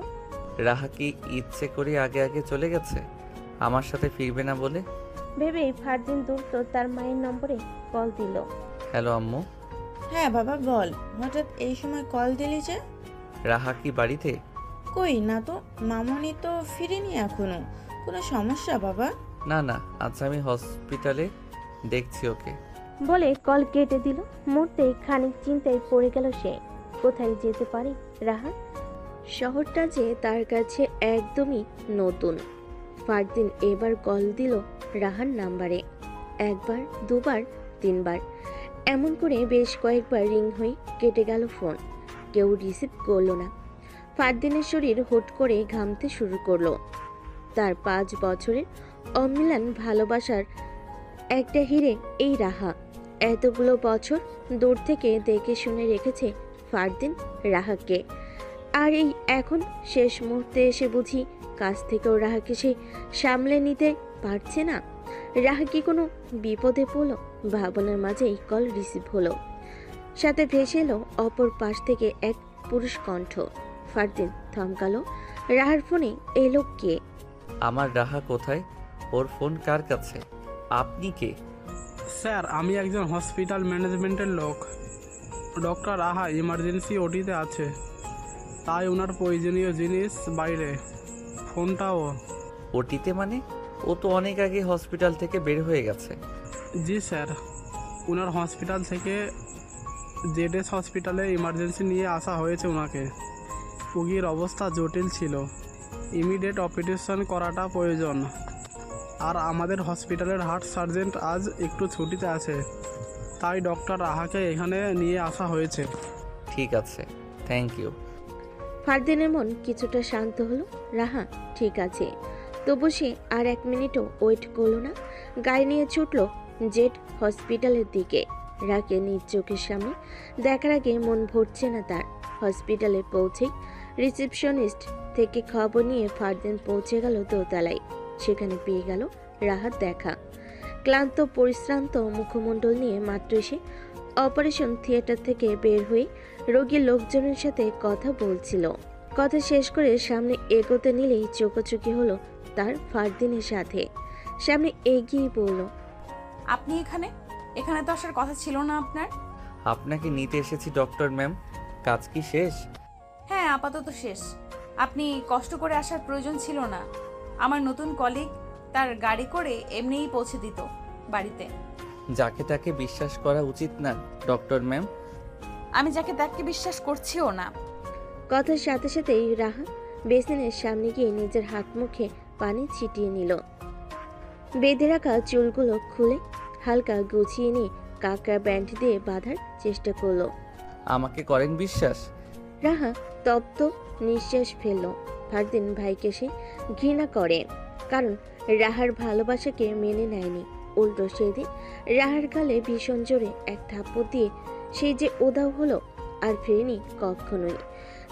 রাহা কি ইচ্ছে করে আগে আগে চলে গেছে আমার সাথে ফিরবে না বলে? ভেবেই ফারদিন দ্রুত তার মায়ের নম্বরে কল দিল। হ্যালো আম্মু। হ্যাঁ বাবা বল, হঠাৎ এই সময় কল দিলি যে? রাহা কি বাড়িতে? কই না তো, মামনি তো ফিরেনি এখনো। কোনো সমস্যা বাবা? না না, আচ্ছা আমি হসপিটালে দেখছি ওকে। বলে কল কেটে দিল। মুহূর্তেই খানিক চিন্তায় পড়ে গেল সে। কোথায় যেতে পারে রাহা? শহরটা যে তার কাছে একদমই নতুন। ফারদিন এবার কল দিল রাহার নাম্বারে। 1 বার 2 বার 3 বার এমন করে বেশ কয়েকবার রিং হয়ে কেটে গেল ফোন। কেউ রিসিভ করলো না। ফারদিনের শরীর হুট করে ঘামতে শুরু করলো। তার 5 বছরের অমিলান ভালোবাসার একটা হিরে এই রাহা। এতগুলো বছর দূর থেকে দেখে শুনে রেখেছে ফারদিন রাহাকে, আর এই এখন শেষ মুহূর্তে এসে বুঝি কাছ থেকেও রাহাকে সে সামলে নিতে পারছে না। রাহা কি কোনো বিপদে পড়ল? ভাবনার মাঝেই কল রিসিভ হলো। সাথে ভেসে এলো অপর পাশ থেকে এক পুরুষ কণ্ঠ। ফারদিন থমকালো। রাহার ফোনে এই লোক কে? আমার রাহা কোথায়? ওর ফোন কার কাছে? আপনি কে? স্যার, আমি একজন হসপিটাল ম্যানেজমেন্টের লোক। ডক্টর রাহা ইমার্জেন্সি ওটিতে আছে, তাই ওনার প্রয়োজনীয় জিনিস বাইরে। ফোনটাও। ওটিতে মানে? ও তো অনেক আগে হসপিটাল থেকে বের হয়ে গেছে। জি স্যার, ওনার হসপিটাল থেকে জেডএস হসপিটালে ইমার্জেন্সি নিয়ে আসা হয়েছে ওনাকে। রোগীর অবস্থা জটিল ছিল, ইমিডিয়েট অপারেশন করাটা প্রয়োজন। আর আমাদের হসপিটালের হার্ট সার্জেন্ট আজ একটু ছুটিতে আছে, তাই ডক্টর রাহাকে এখানে নিয়ে আসা হয়েছে। ঠিক আছে, থ্যাংক ইউ। ফারদিনের মন কিছুটা শান্ত হলো। রাহা ঠিক আছে। তবু সে আর 1 মিনিটও ওয়েট করলো না। গাড়ি নিয়ে ছুটলো জেড হসপিটালের দিকে। রাকে নিজ চোখের সামনে দেখার আগে মন ভরছে না তার। হসপিটালে পৌঁছেই রিসেপশনিস্ট থেকে খবর নিয়ে ফারদিন পৌঁছে গেল দোতলায়। সেখানে পেয়ে গেল রাহাত দেখা। ক্লান্ত পরিশ্রান্ত মুখমণ্ডল নিয়ে মাত্র এসে অপারেশন থিয়েটার থেকে বের হয়ে রোগীর লোকজনের সাথে কথা বলছিল। কথা শেষ করে সামনে এগোতে নিলেই চোখাচোখি হলো তার ফারদিনের সাথে। সামনে এগিয়ে বলল, আপনি এখানে? এখানে তো আসার কথা ছিল না আপনার। আপনাকে নিতে এসেছি ডক্টর ম্যাম। কাজ কি শেষ? হ্যাঁ, আপাতত শেষ। আপনি কষ্ট করে আসার প্রয়োজন ছিল না। আমার নতুন কলিগ তার গাড়ি করে এমনিই পৌঁছে দিত বাড়িতে। যাকে তাকে বিশ্বাস করা উচিত না ডক্টর ম্যাম। আমি যাকে তাকে বিশ্বাস করছিও না। কথার সাথে সাথেই রাহা বেসিনের সামনে গিয়ে নিজের হাত মুখে পানি ছিটিয়ে নিল। বেঁধে রাখা চুলগুলো খুলে হালকা গুছিয়ে নিয়ে কাঁকড়া ব্যান্ড দিয়ে বাঁধার চেষ্টা করলো। আমাকে করেন বিশ্বাস? রাহা তপ্ত নিঃশ্বাস ফেলল। ফারদিন ভাইকে সে ঘৃণা করে, কারণ রাহার ভালোবাসাকে মেনে নেয়নি। উল্টো সেদিন রাহার গালে ভীষণ জোরে এক থাপ্পড় দিয়ে সেই যে উধাও হলো, আর ফেরেনি কখনোই।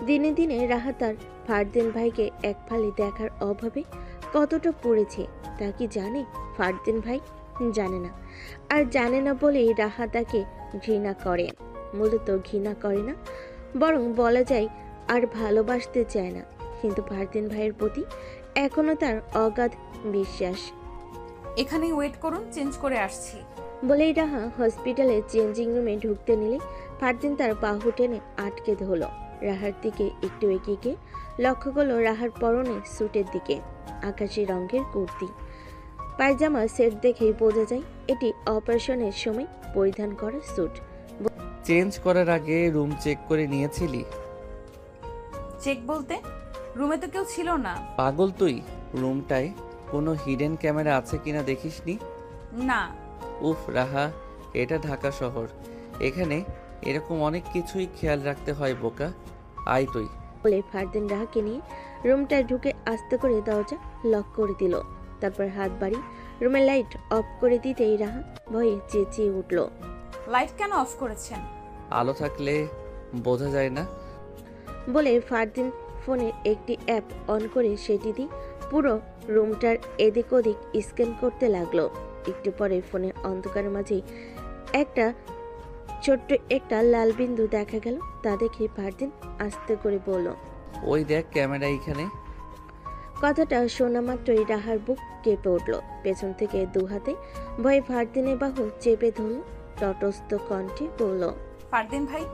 দিনে দিনে রাহা তার ফারদিন ভাইকে এক ফালি দেখার অভাবে কতটা পড়েছে তা কি জানে ফারদিন ভাই? জানে না। আর জানে না বলেই রাহা তাকে ঘৃণা করে। মূলত ঘৃণা করে না, বরং বলা যায় আর ভালোবাসতে চায় না। কিন্তু ফারদিন ভাইয়ের প্রতি এখনো তার অগাধ বিশ্বাস। এখানেই ওয়েট করুন, চেঞ্জ করে আসছি। বলেই রাহা হসপিটালে চেঞ্জিং রুমে ঢুকতে নিলে ফারদিন তার বাহু টেনে আটকে ধরল। রাহার দিকে একটু এগিয়ে গিয়ে লক্ষ্য করলো রাহার পরনে স্যুটের দিকে আকাশি রঙের কুর্তি পায়জামা সেট দেখেই বোঝা যায় এটি অপারেশনের সময় পরিধান করা স্যুট। চেঞ্জ করার আগে রুম চেক করে নিয়েছিলি? চেক বলতে? রুমে তো কেউ ছিল না। পাগল তুই? রুমটায় কোনো হিডেন ক্যামেরা আছে কিনা দেখিসনি? না। উফ রাহা, এটা ঢাকা শহর, এখানে এরকম অনেক কিছুই খেয়াল রাখতে হয় বোকা। আয় তুই। বলে ফারদিন রাহাকে নিয়ে রুমটায় ঢুকে আস্তে করে দরজা লক করে দিল। তারপর হাত বাড়ি রুমের লাইট অফ করে দিতেই রাহা ভয়ে চেঁচিয়ে উঠল, লাইট কেন অফ করেছেন? আলো থাকলে বোঝা যায় না। বলে ফারদিন ফোনের একটি অ্যাপ অন করে সেটি দিয়ে পুরো রুমটার এদিক ওদিক স্ক্যান করতে লাগলো। একটু পরে ফোনের অন্ধকারের মাঝেই ছোট্ট একটা লাল বিন্দু দেখা গেল। তা দেখে ফারদিন আস্তে করে বলল, ওই দেখ ক্যামেরা এইখানে। কথাটা শোনা মাত্রই রাহার বুক কেঁপে উঠল। পেছন থেকে দু হাতে ভয়ে ফারদিনের বাহু চেপে ধরল। তটস্থ কণ্ঠে বলল, ফারদিন ভাই।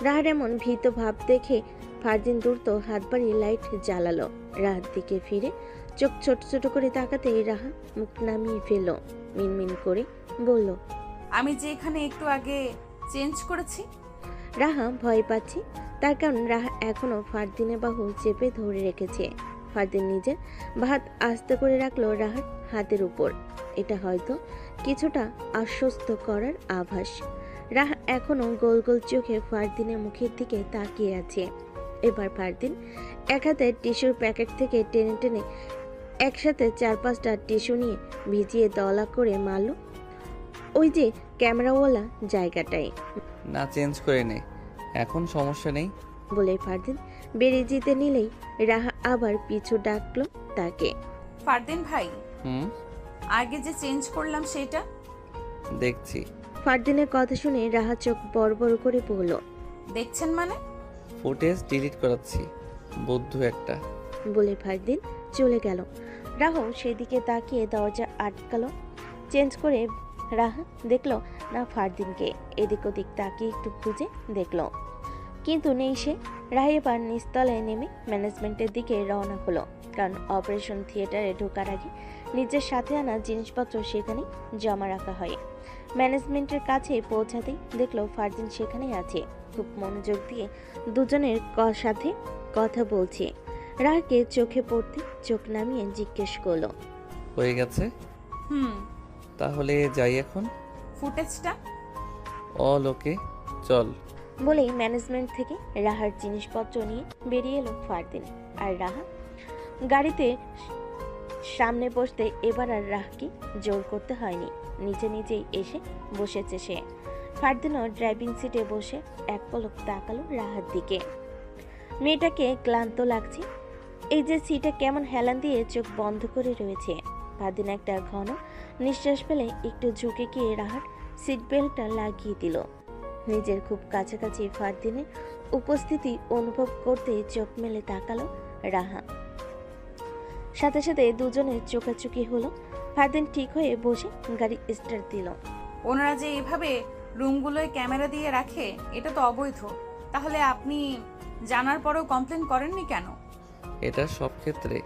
রাহার এমন ভীত ভাব দেখে ফারদিন দ্রুত হাত বাড়িয়ে লাইট জ্বালালো। রাহার দিকে ফিরে চোখ ছোট ছোট করে তাকাতে রাহা মুখ নামিয়ে ফেলল। মিনমিন করে বলল, আমি যে এখানে একটু আগে চেঞ্জ করেছি। রাহা ভয় পাচ্ছে, তার কারণ রাহা এখনো ফারদিনের বাহু চেপে ধরে রেখেছে। ফারদিন নিজের হাত আস্তে করে রাখলো রাহার হাতের উপর। এটা হয়তো কিছুটা আশ্বস্ত করার আভাস। রাহা এখনো গোল গোল চোখে ফারদিনের মুখের দিকে তাকিয়ে আছে। এবার ফারদিন এক হাতে টিস্যুর প্যাকেট থেকে টেনে টেনে একসাথে 4-5টা টিস্যু নিয়ে ভিজিয়ে দলা করে মারল ওই যে ক্যামেরাওয়ালা জায়গাটায়। না, চেঞ্জ করে নে, এখন সমস্যা নেই। বলে ফারদিন বেরিয়ে যেতে নিলেই রাহা আবার পিছু ডাকলো তাকে। ফারদিন ভাই, হুম, আগে যে চেঞ্জ করলাম সেটা। দেখছি। ফারদিনের কথা শুনে রাহা চোখ বড় বড় করে বলল, দেখছেন মানে? ফুটেজ ডিলিট করাচ্ছি, বুদ্ধু একটা। বলে ফারদিন চলে গেল। রাহাও সেদিকে তাকিয়ে দরজা আটকালো। চেঞ্জ করে রাহা দেখলো না ফারদিনকে। এদিক ওদিক তাকিয়ে একটু খুঁজে দেখলো, কিন্তু নেই সে। রাহা এবার নিচতলায় নেমে ম্যানেজমেন্টের দিকে রওনা হলো, কারণ অপারেশন থিয়েটারে ঢোকার আগে নিজের সাথে আনা জিনিসপত্র সেখানে জমা রাখা হয়। ম্যানেজমেন্টের কাছে পৌঁছাতেই দেখলো ফারদিন সেখানেই আছে, খুব মনোযোগ দিয়ে দুজনের সাথে কথা বলছে। রাহাকে চোখে পড়তে চোখ নামিয়ে জিজ্ঞেস করলো, হয়ে গেছে? হুম। তাহলে যাই এখন। ফুটেজটা? অল ওকে, চল। বলেই ম্যানেজমেন্ট থেকে রাহার জিনিসপত্র নিয়ে বেরিয়ে এলো ফারদিন আর রাহা। গাড়িতে সামনে বসতে এবার আর রাহাকে জোর করতে হয়নি, নিজে নিজেই এসে বসেছে সে। ফারদিনও ড্রাইভিং সিটে বসে এক পলক তাকালো রাহার দিকে। মেয়েটাকে ক্লান্ত লাগছে, এই যে সিটে কেমন হেলান দিয়ে চোখ বন্ধ করে রয়েছে। ফারদিন একটা ঘন নিঃশ্বাস ফেলে একটু ঝুঁকে গিয়ে রাহার সিট বেল্টটা লাগিয়ে দিল। নিজের খুব কাছাকাছি ফারদিনের উপস্থিতি অনুভব করতে চোখ মেলে তাকালো রাহা। সাথে সাথে দুজনের চোখাচোখি হলো। ফারদিন ঠিক হয়ে বসে গাড়ি স্টার্ট দিল। ওনারা যে এভাবে রুমগুলোয় ক্যামেরা দিয়ে রাখে, এটা তো অবৈধ। তাহলে আপনি জানার পরেও কমপ্লেন করেননি কেন? এটা সব ক্ষেত্রে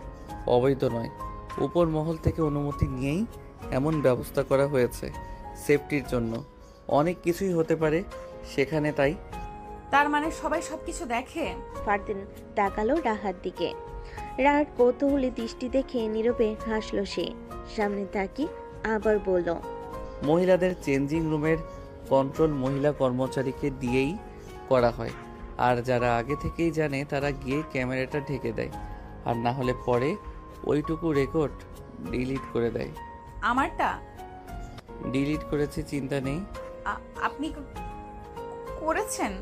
অবৈধ নয়, উপর মহল থেকে অনুমতি নিয়েই এমন ব্যবস্থা করা হয়েছে সেফটির জন্য। অনেক কিছুই হতে পারে সেখানে, তাই। তার মানে সবাই সবকিছু দেখে? ফারদিন তাকালো রাহার দিকে। রাহার কৌতূহলী দৃষ্টি দেখে নীরবে হাসলো সে। সামনে তাকিয়ে আবার বলল, মহিলাদের চেঞ্জিং রুমের কন্ট্রোল মহিলা কর্মচারীকে দিয়েই করা হয়, আর যারা আগে থেকেই জানে তারা গিয়ে ক্যামেরাটা ঢেকে দেয়, আর না হলে পরে ওইটুকু রেকর্ড ডিলিট করে দেয়। আমারটা ডিলিট করেছি, চিন্তা নেই। আপনি করেছেন?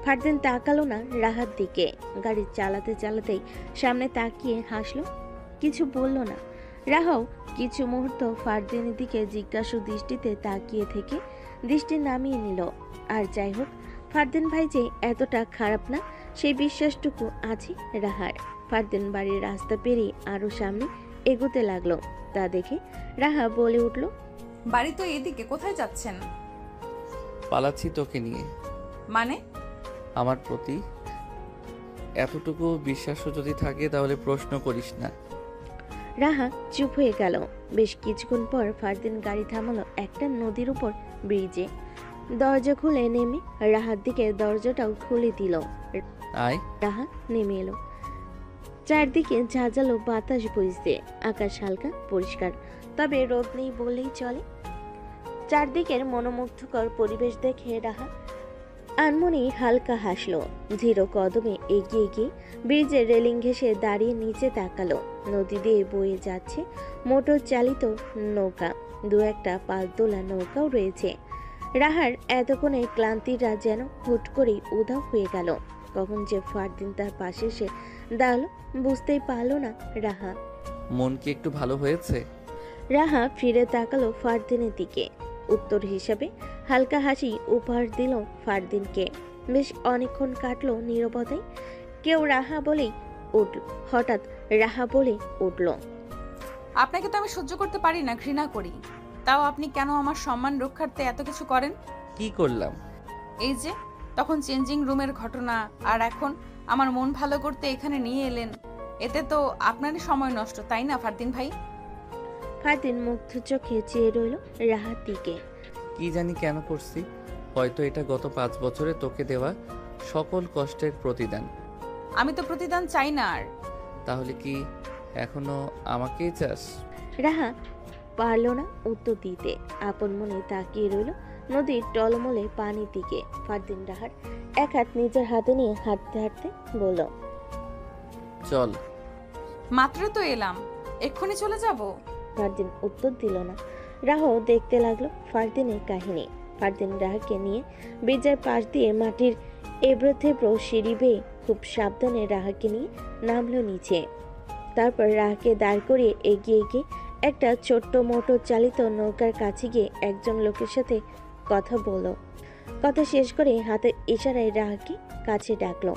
ফারদিন তাকালো না রাহার দিকে। গাড়ি চালাতে চালাতেই সামনে তাকিয়ে হাসলো, কিছু বলল না। রাহাও কিছু মুহূর্ত ফারদিনের দিকে জিজ্ঞাসু দৃষ্টিতে তাকিয়ে থেকে দৃষ্টি নামিয়ে নিল। আর যাই হোক, ফারদিন ভাই যে এতটা খারাপ না সেই বিশ্বাসটুকু আছে রাহার। ফারদিন বাড়ির রাস্তা পেরিয়ে আরো সামনে এগোতে লাগলো। তা দেখে রাহা বলে উঠল, বাড়ি তো এদিকে, কোথায় যাচ্ছেন? পালাচ্ছি তোকে নিয়ে। মানে? আমার প্রতি এতটুকু বিশ্বাসও যদি থাকে তাহলে প্রশ্ন করিস না। রাহা চুপ হয়ে গেল। বেশ কিছুক্ষণ পর ফারদিন গাড়ি থামালো একটা নদীর উপর ব্রিজে। দরজা খুলে নেমে রাহার দিকে দরজাটাও খুলে দিল। আয়। রাহা নেমে এলো। চারদিকে ঝাঁঝালো বাতাস বইছে, আকাশ হালকা পরিষ্কার, তবে রোদ নেই বললেই চলে। চারদিকের মনোমুগ্ধকর পরিবেশ দেখে রাহা আনমনে হালকা হাসলো। ধীর কদমে এগিয়ে গিয়ে ব্রিজের রেলিং ঘেঁষে দাঁড়িয়ে নিচে তাকালো। নদী দিয়ে বয়ে যাচ্ছে মোটর চালিত নৌকা, দু একটা পালতোলা নৌকাও রয়েছে। রাহার এতক্ষণে ক্লান্তিরা যেন হুট করেই উধাও হয়ে গেল। কখন যে ফারদিন তার পাশে এসে দাঁড়ালো বুঝতেই পারল না রাহা। মন কি একটু ভালো হয়েছে? রাহা ফিরে তাকালো ফারদিনের দিকে। উত্তর হিসাবে হালকা হাসি উপহার দিল ফারদিনকে। বেশ অনেকক্ষণ কাটলো নীরবতায়। কেউ রাহা বলেই উঠল, হঠাৎ রাহা বলে উঠল, আপনাকে তো আমি সহ্য করতে পারি না, ঘৃণা করি। তাও আপনি কেন আমার সম্মান রক্ষার্থে এত কিছু করেন? কি করলাম? এই যে তখন চেঞ্জিং রুমের ঘটনা, আর এখন আমার মন ভালো করতে এখানে নিয়ে এলেন। এতে তো আপনারই সময় নষ্ট, তাই না ফারদিন ভাই? ফারদিন মুগ্ধ চোখে চেয়ে রইল রাহার দিকে। কি জানি কেন করছি, হয়তো এটা গত 5 বছরে তোকে দেওয়া সকল কষ্টের প্রতিদান। আমি তো প্রতিদান চাই না। আর তাহলে কি এখনো আমাকেই চাস? রাহা পারল না উত্তর দিতে। আপন মনে তাকিয়ে রইল নদীর টলমলে পানির দিকে। ফারদিন রাহার এক হাত নিজের হাতে নিয়ে হাঁটতে হাঁটতে বলল, চল। মাত্র তো এলাম, এক্ষুনি চলে যাব? ফারদিন উত্তর দিল না। রাহাও দেখতে লাগলো ফারদিনের কাহিনী। ফারদিন রাহাকে নিয়ে ব্রিজের পাশ দিয়ে মাটির এবড়ো থেবড়ো সিঁড়ি বেয়ে খুব সাবধানে রাহাকে নিয়ে নামলো নিচে। তারপর রাহাকে দাঁড় করিয়ে এগিয়ে গিয়ে একটা ছোট্ট মোটর চালিত নৌকার কাছে গিয়ে একজন লোকের সাথে কথা বলল। কথা শেষ করে হাতের ইশারায় রাহাকে কাছে ডাকলো।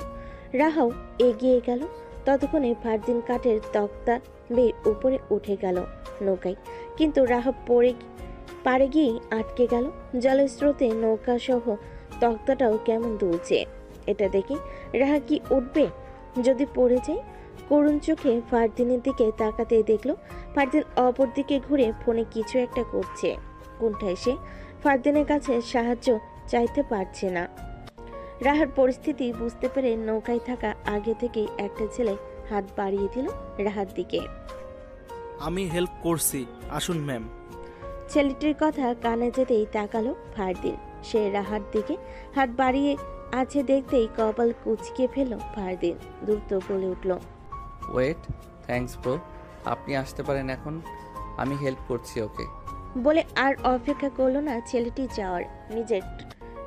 রাহাও এগিয়ে গেল। ততক্ষণে ফারদিন কাঠের তক্তা বেয়ে উপরে উঠে গেল নৌকায়, কিন্তু রাহা পাড়ে গিয়ে আটকে গেল। জলের স্রোতে নৌকা সহ তক্তাটাও কেমন দুলছে। এটা দেখে রাহা কি উঠবে যদি পড়ে যায়? করুণ চোখে ফারদিনের দিকে তাকাতে দেখলো ফারদিন অপর দিকে ঘুরে ফোনে কিছু একটা করছে। কোনটায় সে ফারদিনের কাছে সাহায্য চাইতে পারছে না। রাহার পরিস্থিতি বুঝতে পেরে নৌকায় থাকা আগে থেকেই একটা ছেলে হাত বাড়িয়ে দিল রাহার দিকে। আমি হেল্প করছি, আসুন ম্যাম। ছেলেটির কথা কানে যেতেই তাকালো ফারদিন। সে রাহার দিকে হাত বাড়িয়ে আছে দেখতেই কপাল কুচকে ফেলল ফারদিন। দ্রুত বলে উঠল, ওয়েট, থ্যাঙ্কস ব্রো। আপনি আসতে পারেন এখন, আমি হেল্প করছি ওকে। বলে আর অপেক্ষা করলো না ছেলেটি যাওয়ার। নিজের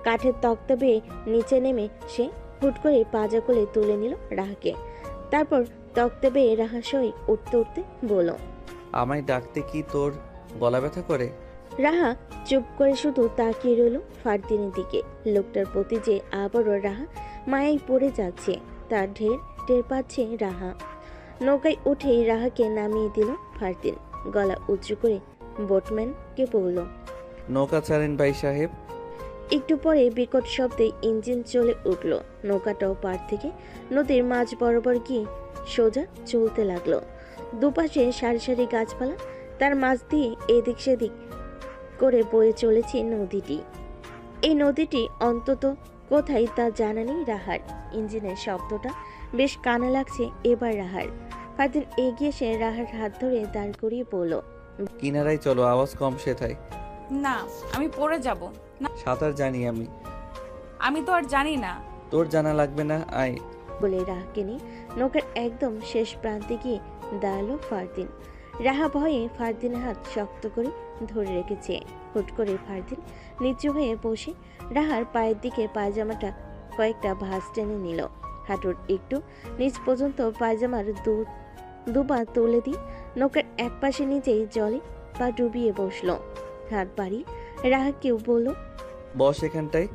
কাঠের তক্তা বেয়ে নিচে নেমে সে হুট করে পাজা কোলে তুলে নিল রাহাকে। তারপর তক্তা বেয়ে রাহা সই উঠতে উঠতে বলল, আমায় ডাকতে কি তোর গলা ব্যথা করে? রাহা চুপ করে শুধু তাকিয়ে রইল ফারদিনের দিকে। লোকটার প্রতি যে আবারও রাহা মায়ায় পড়ে যাচ্ছে তার টের পাচ্ছে রাহা। নৌকায় উঠেই রাহাকে নামিয়ে দিল ফারদিন। গলা উঁচু করে বোটম্যানকে বলল, নৌকা ছাড়েন ভাই সাহেব। একটু পরে বিকট শব্দে ইঞ্জিন চলে উঠল। নৌকাটাও পার থেকে নদীর মাঝ বরাবর গিয়ে সোজা চলতে লাগলো। দুপাশে সারি সারি গাছপালা, তার মাঝ দিয়ে এদিক সেদিক করে বয়ে চলেছে নদীটি। এই নদীটি অন্তত কোথায় তা জানা নেই রাহার। ইঞ্জিনের শব্দটা বেশ কানে লাগছে এবার রাহার। ফারদিন এগিয়ে এসে রাহার হাত ধরে দাঁড় করিয়ে বলল, কিনারায় চলো, আওয়াজ কম শেথায়। না, আমি পড়ে যাব না। সাঁতার জানি আমি। আমি তো আর জানি না। তোর জানা লাগবে না, আয়। বলে রাহাকে নিয়ে নৌকার একদম শেষ প্রান্তে গিয়ে দাঁড়ালো ফারদিন। রাহা ভয়ে ফারদিনের হাত শক্ত করে ধরে রেখেছে। হুট করে ফারদিন নিচু হয়ে বসে রাহার পায়ের দিকে পায়জামাটা কয়েকটা ভাঁজ টেনে নিল। হাঁটুর একটু নিচ পর্যন্ত পায়জামার দুপা তুলে দিয়ে নৌকার এক পাশে নিজেই জলে পা ডুবিয়ে বসলো। হাত বাড়িয়ে রাহাকেও বলল, বস এখানটায়।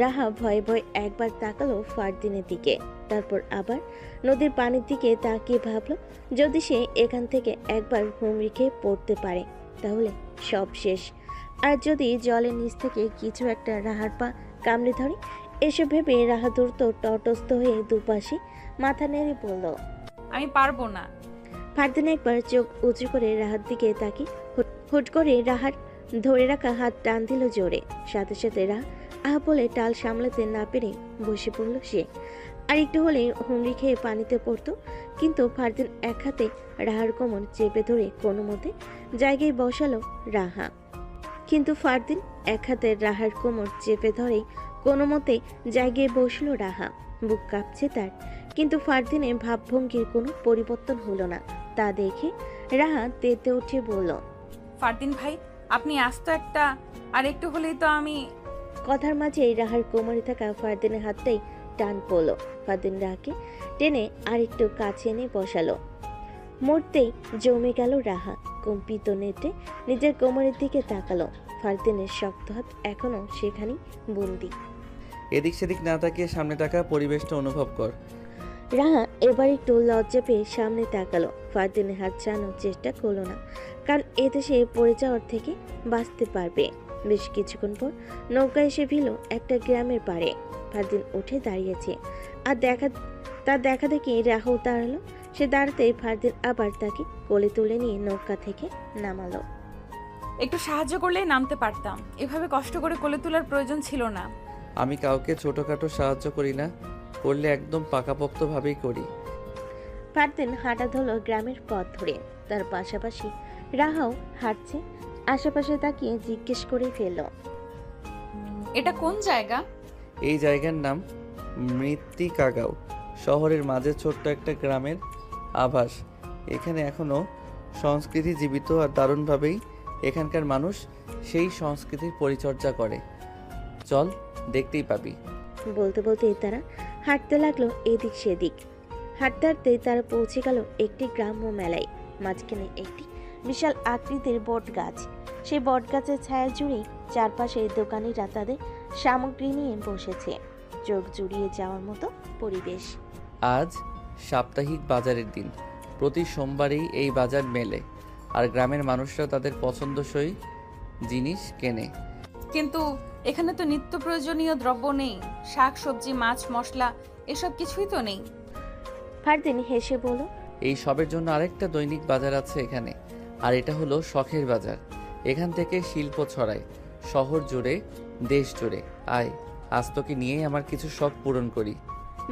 রাহা ভয়ে ভয়ে একবার তাকালো ফারদিনের দিকে, তারপর আবার নদীর পানির দিকে তাকিয়ে ভাবলো যদি সে এখান থেকে একবার হুমড়ি খেয়ে পড়তে পারে তাহলে সব শেষ। আর যদি জলের নিচ থেকে কিছু একটা রাহার পা কামড়ে ধরে, এসব ভেবে রাহা দ্রুত তটস্থ হয়ে দুপাশে মাথা নেড়ে বলল, আমি পারবো না। ফারদিন একবার চোখ উঁচু করে রাহার দিকে তাকিয়ে হুট করে রাহার ধরে রাখা হাত টান দিল জোরে। সাথে সাথে রাহা আহ বলে টাল সামলাতে না পেরে বসে পড়ল সে। আর একটু হলে হুমড়ি খেয়ে পানিতে পড়তো, কিন্তু ফারদিন এক হাতে রাহার কোমর চেপে ধরে কোনো মতে জায়গায় বসালো রাহা। কিন্তু ফারদিন এক হাতে রাহার কোমর চেপে ধরে কোনো মতে জায়গায় বসলো রাহা। বুক কাঁপছে তার, কিন্তু ফারদিনের ভাবভঙ্গির কোনো পরিবর্তন হলো না। তা দেখে রাহা তেতে উঠে বলল, ফারদিন ভাই, আপনি আস্ত একটা, আর একটু হলেই তো আমি। কথার মাঝে রাহার কোমরে থাকা ফারদিনের হাতটাই টান পড়লো। ফারদিন রাহাকে টেনে আর একটু কাছে এনে বসালো। মরতেই জমে গেল রাহা। কম্পিত নেটে নিজের কোমরের দিকে তাকালো। ফারদিনের শক্ত হাত এখনো সেখানেই বন্দি। এদিক সেদিক না তাকিয়ে সামনে তাকা, পরিবেশটা অনুভব কর। রাহা এবার একটু লজ্জা পেয়ে সামনে তাকালো। ফারদিনের হাত ছাড়ানোর চেষ্টা করলো না, কারণ এতে সে পড়ে যাওয়ার থেকে বাঁচতে পারবে। বেশ কিছুক্ষণ পর নৌকা এসে ভিল একটা গ্রামের পাড়ে। ফারদিন উঠে দাঁড়িয়েছে, আর তার দেখা দেখি রাহাও দাঁড়ালো। সে দাঁড়াতেই ফারদিন আবার তাকে কোলে তুলে নিয়ে নৌকা থেকে নামালো। একটু সাহায্য করলেই নামতে পারতাম, এভাবে কষ্ট করে কোলে তোলার প্রয়োজন ছিল না। আমি কাউকে ছোটখাটো সাহায্য করি না, করলে একদম পাকাপোক্তভাবেই করি। ফারদিন হাঁটা ধরল গ্রামের পথ ধরে। তার পাশাপাশি রাহাও হাঁটছে। আশেপাশে তাকিয়ে জিজ্ঞেস করে ফেলল, এটা কোন জায়গা? এই জায়গার নাম মৃত্তিকাগাঁও। শহরের মাঝে ছোট্ট একটা গ্রামের আভাস। এখানে এখনো সংস্কৃতি জীবিত, আর দারুণভাবেই এখানকার মানুষ সেই সংস্কৃতির পরিচর্যা করে। চল, দেখতেই পাবি। বলতে বলতে তারা হাঁটতে লাগলো এদিক সেদিক। হাঁটতে হাঁটতে তারা পৌঁছে গেল একটি গ্রাম্য মেলায়। মাঝখানে একটি বিশাল আকৃতির বট গাছ। সেই বট গাছের ছায়া জুড়ে চারপাশে দোকানিরা তাদের সামগ্রী নিয়ে বসেছে। চোখ জুড়িয়ে যাওয়ার মতো পরিবেশ। আজ সাপ্তাহিক বাজারের দিন। প্রতি সোমবারেই এই বাজার মেলে, আর গ্রামের মানুষরা তাদের পছন্দসই জিনিস কেনে। কিন্তু এখানে তো নিত্য প্রয়োজনীয় দ্রব্য নেই, শাক সবজি মাছ মশলা এসব কিছুই তো নেই। ফারদিন হেসে বলল, এই সবের জন্য আরেকটা দৈনিক বাজার আছে এখানে, আর এটা হলো শখের বাজার। এখান থেকে শিল্প ছড়ায় শহর জুড়ে, দেশ জুড়ে। আয়, আজ তোকে নিয়েই আমার কিছু শখ পূরণ করি।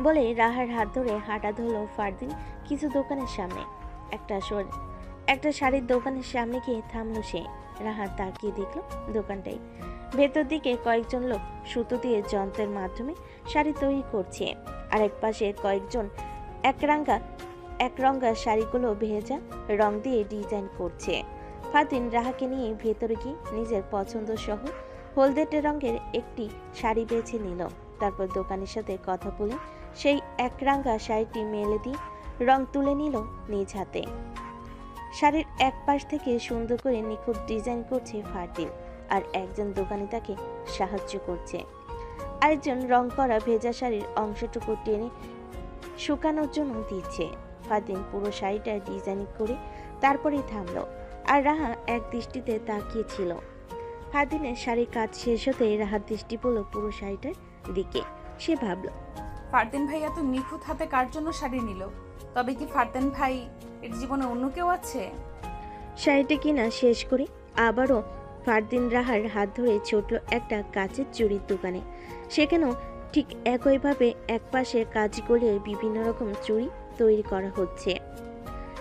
বলে রাহার হাত ধরে হাঁটা ধরল ফারদিন কিছু দোকানের সামনে। একটা শাড়ির দোকানের সামনে গিয়ে থামলো সে। রাহা তাকিয়ে দেখলো দোকানটাই। ভেতর দিকে কয়েকজন লোক সুতো দিয়ে যন্ত্রের মাধ্যমে শাড়ি তৈরি করছে, আরেক পাশে কয়েকজন একরঙা শাড়িগুলো ভেজা রং দিয়ে ডিজাইন করছে। ফারদিন রাহাকে নিয়ে ভেতরে গিয়ে নিজের পছন্দ সহ হলদেটে রঙের একটি শাড়ি বেছে নিল। তারপর দোকানের সাথে কথা বলে সেই একরাঙ্গা শাড়িটি মেলে দিয়ে রং তুলে নিল নিজ হাতে। শাড়ির এক পাশ থেকে সুন্দর করে নিখুঁত ডিজাইন করছে ফারদিন, আর একজন দোকানি তাকে সাহায্য করছে। আরেকজন রং করা ভেজা শাড়ির অংশটুকু টেনে শুকানোর জন্য দিচ্ছে। ফারদিন পুরো শাড়িটা ডিজাইন করে তারপরেই থামলো, আর রাহা এক দৃষ্টিতে তাকিয়েছিল। ফারদিনের শাড়ির কাজ শেষ হতে রাহার দৃষ্টি পড়ল পুরো শাড়িটার দিকে। সে ভাবল, ফারদিন ভাই এত নিখুঁত হাতে কার জন্য শাড়ি নিল? তবে কি ফারদিন ভাই এর জীবনে অন্য কেউ আছে? শাড়িটা কিনা শেষ করে আবারও ফারদিন রাহার হাত ধরে ছুটল একটা কাচের চুড়ির দোকানে। সেখানেও ঠিক একইভাবে একপাশে কাজ গলিয়ে বিভিন্ন রকম চুড়ি তৈরি করা হচ্ছে।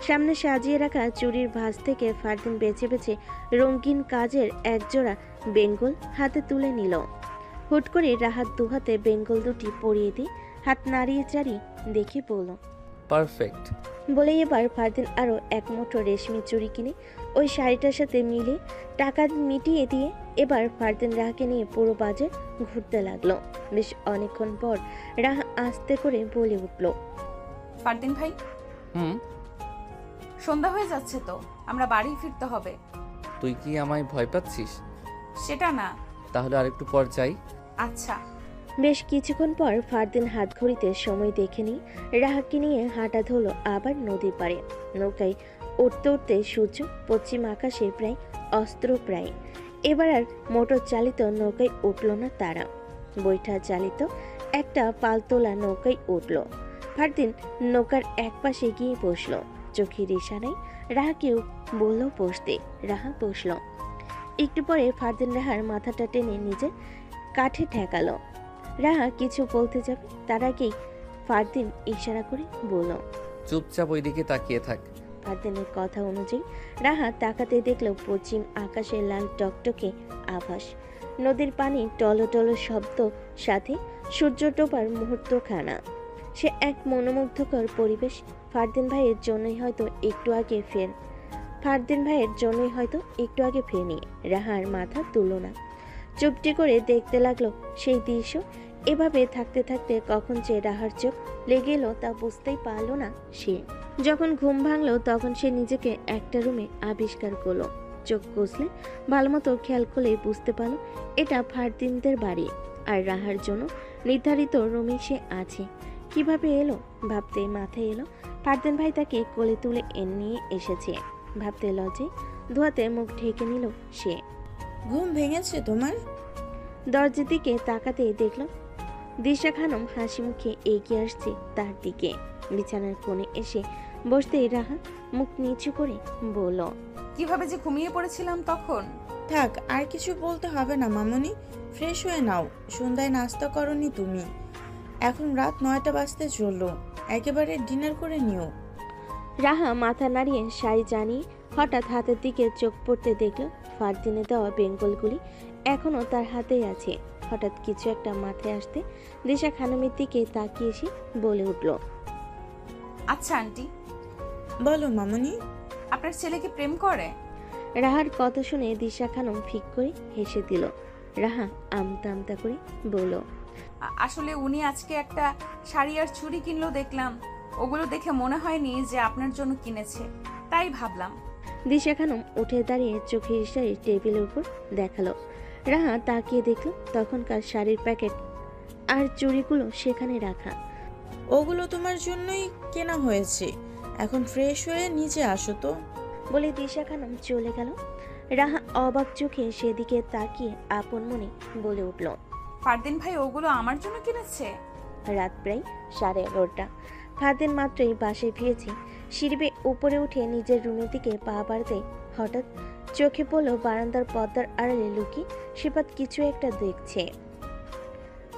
সামনে সাজিয়ে রাখা চুড়ির ভাঁজ থেকে ফারদিন বেছে বেছে রঙিন কাজের একজোড়া বেঙ্গল হাতে তুলে নিল। হুট করে রাহাত দুহাতে বেঙ্গল দুটি পরিয়ে দিয়ে হাত নাড়িয়ে চাড়িয়ে দেখে বলল, পারফেক্ট। বলে এবার ফারদিন আরও এক মুঠো রেশমি চুড়ি কিনে ওই শাড়িটার সাথে মিলে টাকা মিটিয়ে দিয়ে এবার ফারদিন রাহাকে নিয়ে পুরো বাজার ঘুরতে লাগলো। বেশ অনেকক্ষণ পর রাহা আস্তে করে বলে উঠল, ফারদিন ভাই, সন্ধ্যা হয়ে যাচ্ছে তো, আমরা বাড়ি ফিরতে হবে। তুই কি আমায় ভয় পাচ্ছিস? সেটা না। তাহলে আরেকটু পর যাই। আচ্ছা। বেশ কিছুক্ষণ পর ফারদিন হাত ঘড়িতে সময় দেখে নিয়ে রাহাকে নিয়ে হাঁটা ধরলো আবার নদীর পাড়ে। নৌকায় উঠতে উঠতে সূর্য পশ্চিম আকাশে প্রায় অস্ত্র প্রায়। এবার আর মোটর চালিত নৌকায় উঠল না তারা, বৈঠা চালিত একটা পালতোলা নৌকায় উঠল। ফারদিন নৌকার এক পাশে গিয়ে বসল। চোখের ইশারায় রাহাকেও বলল বসতে। রাহা বসল। একটু পরে ফারদিন রাহার মাথাটা টেনে নিজের কাঠে ঠেকালো। রাহা কিছু বলতে যাবে তার আগেই ফারদিন ইশারা করে বলল, চুপচাপ ওইদিকে তাকিয়ে থাক। ফারদিনের কথা অনুযায়ী রাহা তাকাতে দেখল পশ্চিম আকাশে লাল টকটকে আভাস, নদীর পানি টলটল শব্দ, সাথে সূর্য ডোবার মুহূর্তখানা। সে এক মনোমুগ্ধকর পরিবেশ। ফারদিন ভাইয়ের জন্যই হয়তো একটু আগে ফেরেনি। রাহার মাথা তুলল না, চুপটি করে দেখতে লাগলো সেই দৃশ্য। এভাবে থাকতে থাকতে কখন যে রাহার চোখ লেগে এলো তা বুঝতেই পারল না সে। যখন ঘুম ভাঙলো তখন সে নিজেকে একটা রুমে আবিষ্কার করলো। চোখ কষলে ভালোমতো খেয়াল করলে বুঝতে পারলো এটা ফারদিনদের বাড়ি, আর রাহার জন্য নির্ধারিত রুমে সে আছে। কিভাবে এলো ভাবতে মাথায় এলো ফারদিন ভাই তাকে কোলে তুলে নিয়ে এসেছে। ভাবতে লজ্জে ধোয়াতে মুখ ঢেকে নিল সে। ঘুম ভেঙেছে তোমার? দরজার দিকে তাকাতে দেখল দিশা খানম হাসি মুখে এগিয়ে আসছে তার দিকে। বিছানার কোণে এসে বসতেই রাহা মুখ নিচু করে বলল, কিভাবে যে ঘুমিয়ে পড়েছিলাম তখন। থাক, আর কিছু বলতে হবে না মামনি, ফ্রেশ হয়ে নাও। সন্ধ্যায় নাস্তা করনি তুমি, এখন রাত 9টা বাজতে চললো, একেবারে ডিনার করে নিও। রাহা মাথা নাড়িয়ে শাড়ি জানিয়ে হঠাৎ হাতের দিকে চোখ পড়তে দেখল ফারদিনে দেওয়া বেঙ্গলগুলি এখনো তার হাতেই আছে। হঠাৎ কিছু একটা মাথায় আসতে দিশা খানমের দিকে তাকিয়ে এসে বলে উঠল, আচ্ছা আন্টি, বলো মামনি। আপনার ছেলে কি প্রেম করে? রাহার কথা শুনে দিশা খানম ফিক করে হেসে দিল। রাহা আমতা আমতা করে বলল, আসলে উনি আজকে একটা শাড়ি আর চুড়ি কিনলো দেখলাম, ওগুলো দেখে মনে হয়নি যে আপনার জন্য কিনেছে, তাই ভাবলাম। দিশা খানম উঠে দাঁড়িয়ে চোখের ইশারায় টেবিলের উপর দেখালো। রাহা তাকিয়ে দেখল তখনকার শাড়ির প্যাকেট আর চুড়িগুলো সেখানে রাখা। ওগুলো তোমার জন্যই কেনা হয়েছে, এখন ফ্রেশ হয়ে নিচে আসো তো। বলে দিশা খানম চলে গেল। রাহা অবাক চোখে সেদিকে তাকিয়ে আপন মনে বলে উঠল, ফারদিন ভাই ওগুলো আমার জন্য কিনেছে? রাত প্রায় 11:30। ফারদিন মাত্রই বাসায় ফিরেছে। সিঁড়ি বেয়ে উপরে উঠে নিজের রুমের দিকে পা বাড়াতে হঠাৎ চোখে পড়ল বারান্দার পর্দার আড়ালে লুকিয়ে সিফাত কিছু একটা দেখছে।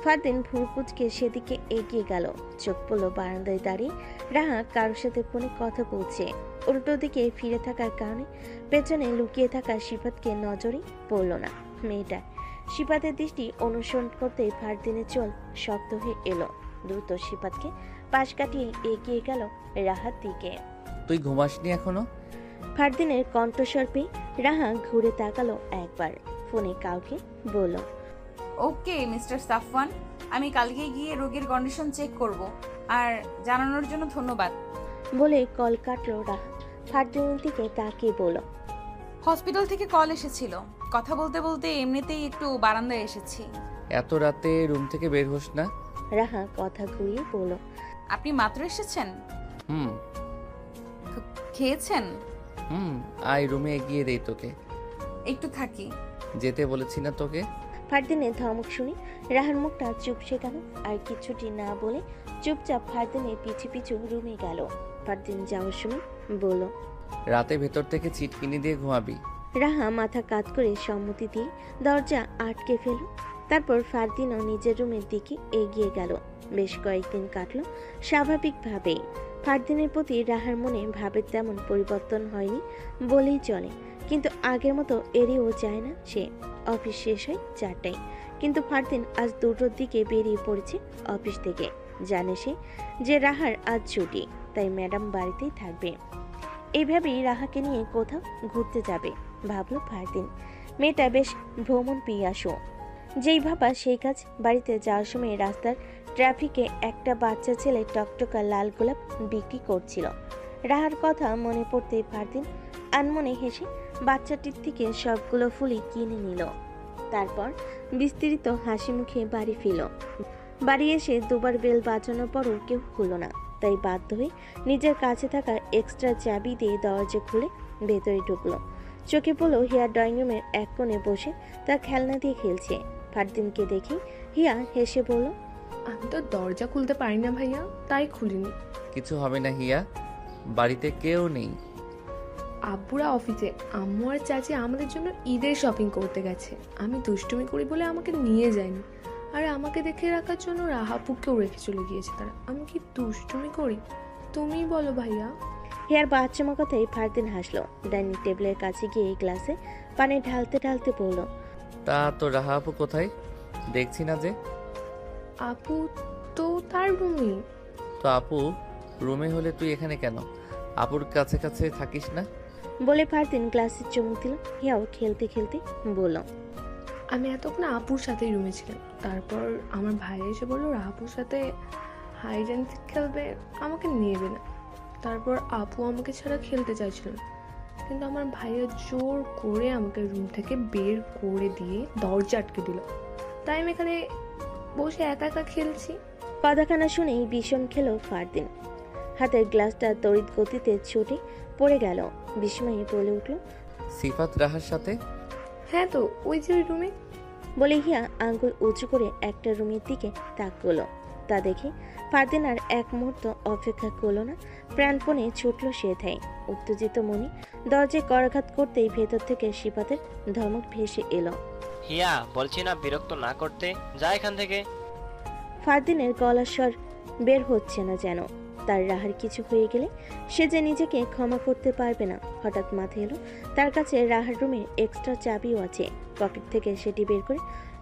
ফারদিন ভুরকুচকে সেদিকে এগিয়ে গেল। চোখ পড়ল বারান্দায় দাঁড়িয়ে রাহা কারোর সাথে ফোনে কথা বলছে। উল্টো দিকে ফিরে থাকার কারণে পেছনে লুকিয়ে থাকা সিফাতকে নজরে পড়ল না মেয়েটা। সিফাতের দৃষ্টি অনুসরণ করতে ফারদিনের চোল শক্ত হয়ে এলো। দ্রুত সিফাতকে পাশ কাটিয়ে এগিয়ে গেল রাহার দিকে। তুই ঘুমাসনি এখনো? ফারদিনের কণ্ঠস্বর পেয়ে রাহা ঘুরে তাকালো একবার, ফোনে কাউকে বলল, ওকে মিস্টার সাফওয়ান, আমি কালকে গিয়ে রোগীর কন্ডিশন চেক করব, আর জানানোর জন্য ধন্যবাদ। বলে কল কাটলো রাহা। ফারদিনের দিকে তাকিয়ে বলল, হসপিটাল থেকে কল এসেছিল, কথা বলতে বলতে এমনিতেই একটু বারান্দায় এসেছি। এত রাতে রুম থেকে বের হোস না? রাহা কথা ঘুরিয়ে বলল, আপনি মাত্র এসেছেন? হুম খেয়েছেন? আয় রুমে এগিয়ে দেই তোকে। একটু থাকি। যেতে বলেছি না তোকে? ফারদিনের ধমক শুনে রাহার মুখটা চুপসে গেল। আর কিছুটি না বলে চুপচাপ ফারদিনের পিছু পিছু রুমে গেল। ফারদিন যাওয়ার সময় বলল, রাতে ভেতর থেকে ছিটকিনি দিয়ে ঘুমাবি। রাহা মাথা কাত করে সম্মতি দিয়ে দরজা আটকে ফেল। তারপর ফারদিনও নিজের রুমের দিকে এগিয়ে গেল। বেশ কয়েকদিন কাটলো স্বাভাবিকভাবেই। ফারদিনের প্রতি রাহার মনে ভাবের তেমন পরিবর্তন হয়নি বলেই চলে, কিন্তু আগের মতো এড়িয়েও যায় না সে। অফিস শেষ হয় 4টায়, কিন্তু ফারদিন আজ 2টোর দিকে বেরিয়ে পড়েছে অফিস থেকে। জানে সে যে রাহার আজ ছুটি, তাই ম্যাডাম বাড়িতেই থাকবে। এইভাবেই রাহাকে নিয়ে কোথাও ঘুরতে যাবে ভাবলো ফারদিন। মেয়েটা বেশ ভ্রমণ পিয়াসও। যেই ভাবা সেই কাজ। বাড়িতে যাওয়ার সময় রাস্তার ট্রাফিকে একটা বাচ্চা ছেলে টকটকা লাল গোলাপ বিক্রি করছিল। রাহার কথা মনে পড়তেই ফারদিন আনমনে হেসে বাচ্চাটির থেকে সবগুলো ফুলই কিনে নিল। তারপর বিস্তৃত হাসি মুখে বাড়ি ফিরল। বাড়ি এসে দুবার বেল বাজানোর পরও কেউ খুলল না, তাই বাধ্য হয়ে নিজের কাছে থাকা এক্সট্রা চাবি দিয়ে দরজা খুলে ভেতরে ঢুকলো। চোখে পড়ল হিয়া ড্রয়িং রুমের এক কোণে বসে তার খেলনা দিয়ে খেলছে। ফারদিনকে দেখে হিয়া হেসে বলল, আমি তো দরজা খুলতে পারি না ভাইয়া, তাই খুলিনি। কিছু হবে না হিয়া, বাড়িতে কেউ নেই। আব্বুরা অফিসে, আম্মু আর চাচি আমাদের জন্য ঈদের শপিং করতে গেছে। আমি দুষ্টুমি করি বলে আমাকে নিয়ে যায়নি, আর আমাকে দেখে রাখার জন্য রাহাপুকেও রেখে চলে গিয়েছে তারা। আমি কি দুষ্টুমি করি? তুমিই বলো ভাইয়া। হিয়ার বাচ্চামা কথাই ফারদিন হাসলো। ডাইনিং টেবিলের কাছে গিয়ে গ্লাসে পানি ঢালতে ঢালতে বলল, তা তো রাহা আপু কোথায়? দেখছি না যে। আপু তো তার রুমে। তো আপু রুমে হলে তুই এখানে কেন? আপুর কাছে কাছে থাকিস না? বলে ফারদিন গ্লাসে চুমুক দিল। হিয়াও খেলতে খেলতে বলল, আমি এতক্ষণ আপুর সাথেই রুমে ছিলাম। তারপর আমার ভাই এসে বললো রাহাপুর সাথে হাইড অ্যান্ড সিক খেলবে, আমাকে নেবে না। তারপর আপু আমাকে ছাড়া খেলতে চাইছিল না, কিন্তু আমার ভাইয়া জোর করে আমাকে রুম থেকে বের করে দিয়ে দরজা আটকে দিল। তাই আমি এখানে বসে একা একা খেলছি। কথাখানা শুনেই বিষম খেলো ফারদিন। হাতের গ্লাসটা তড়িৎ গতিতে ছুটে পড়ে গেল। বিস্ময়ে বলে উঠল, সিফাত রাহার সাথে? হ্যাঁ তো ওই যে ওই রুমে। বলে হিয়া আঙ্গুল উঁচু করে একটা রুমের দিকে তাকালো। তা দেখে ফারদিন আর এক মুহূর্ত অপেক্ষা করলো না, প্রাণপণে ছুটল সেথায়। উত্তেজিত মনে দরজায় করাঘাত করতেই ভেতর থেকে সিফাতের ধমক ভেসে এলো, হিয়া বলছি না বিরক্ত না করতে, যা এখান থেকে। ফারদিনের গলার স্বর বের হচ্ছে না যেন। তার রাহার কিছু হয়ে গেলে সে যে নিজেকে ক্ষমা করতে পারবে না। হঠাৎ মাথায় এলো তার কাছে রাহার রুমের এক্সট্রা চাবিও আছে। পকেট থেকে সেটি বের করে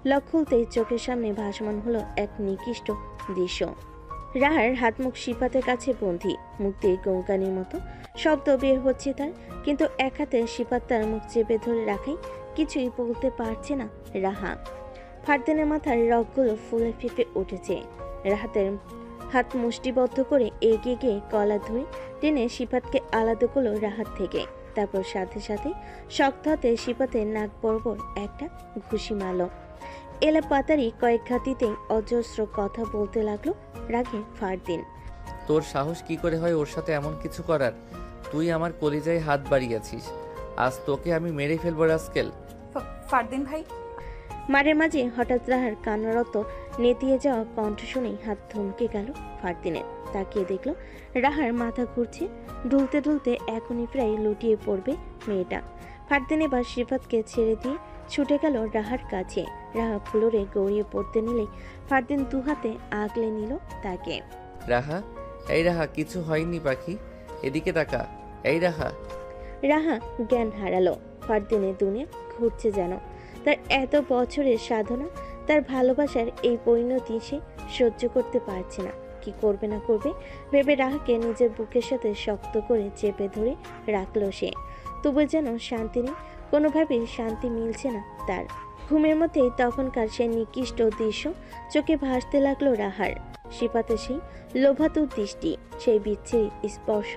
লক খুলতেই চোখের সামনে ভাসমান হলো এক নিকৃষ্ট দৃশ্য। রাহার হাত মুখ সিফাতের কাছে বন্ধি, মুখ দিয়ে গৌকানির মতো শব্দ বের হচ্ছে তার, কিন্তু এক হাতে সিফাত তার মুখ চেপে ধরে রাখাই কিছুই বলতে পারছে না রাহা। ফারদিনের মাথার রগগুলো ফুলে ফেঁপে উঠেছে। রাহাতের হাত মুষ্টিবদ্ধ করে এগিয়ে গিয়ে কলা ধরে টেনে সিফাতকে আলাদা করলো রাহাত থেকে। তারপর সাথে সাথে শক্ত হাতে সিফাতের নাক বরাবর একটা ঘুষি মারল। এলা পাতারি কয়েক ঘাতিতে অজস্র কথা বলতে লাগলো রাগে ফারদিন। তোর সাহস কি করে হয় ওর সাথে এমন কিছু করার? তুই আমার কলিজায় হাত বাড়িয়েছিস, আজ তোকে আমি মেরে ফেলবো রাস্কেল। ফারদিন ভাই। মারের মাঝে হঠাৎ রাহার কান্নারত নেতিয়ে যাওয়া কণ্ঠ শুনেই হাত থমকে গেল ফারদিনের। তাকিয়ে দেখলো রাহার মাথা ঘুরছে, ঢুলতে ঢুলতে এখনই প্রায় লুটিয়ে পড়বে মেয়েটা। ফারদিন এবার সিফাতকে ছেড়ে দিয়ে ছুটে গেল রাহার কাছে। রাহা ফ্লোরে গড়িয়ে পড়তে নিলে ফারদিন দুহাতে আগলে নিল তাকে। রাহা, এই রাহা, কিছু হয়নি পাখি, এদিকে তাকা। এই রাহা। রাহা জ্ঞান হারালো। ফারদিনের দুনিয়া ঘুরছে যেন। তার এত বছরের সাধনা, তার ভালোবাসার এই পরিণতি সে সহ্য করতে পারছে না। কি করবে না করবে ভেবে রাহাকে নিজের বুকের সাথে শক্ত করে চেপে ধরে রাখলো সে। তবু যেন শান্তি নেই, কোনোভাবেই শান্তি মিলছে না তার। ঘুমের মধ্যেই তখনকার সে নিকৃষ্ট দৃশ্য চোখে ভাসতে লাগলো রাহার। সিপাতে সেই লোভাতুর দৃষ্টি, সেই বিচ্ছিরি স্পর্শ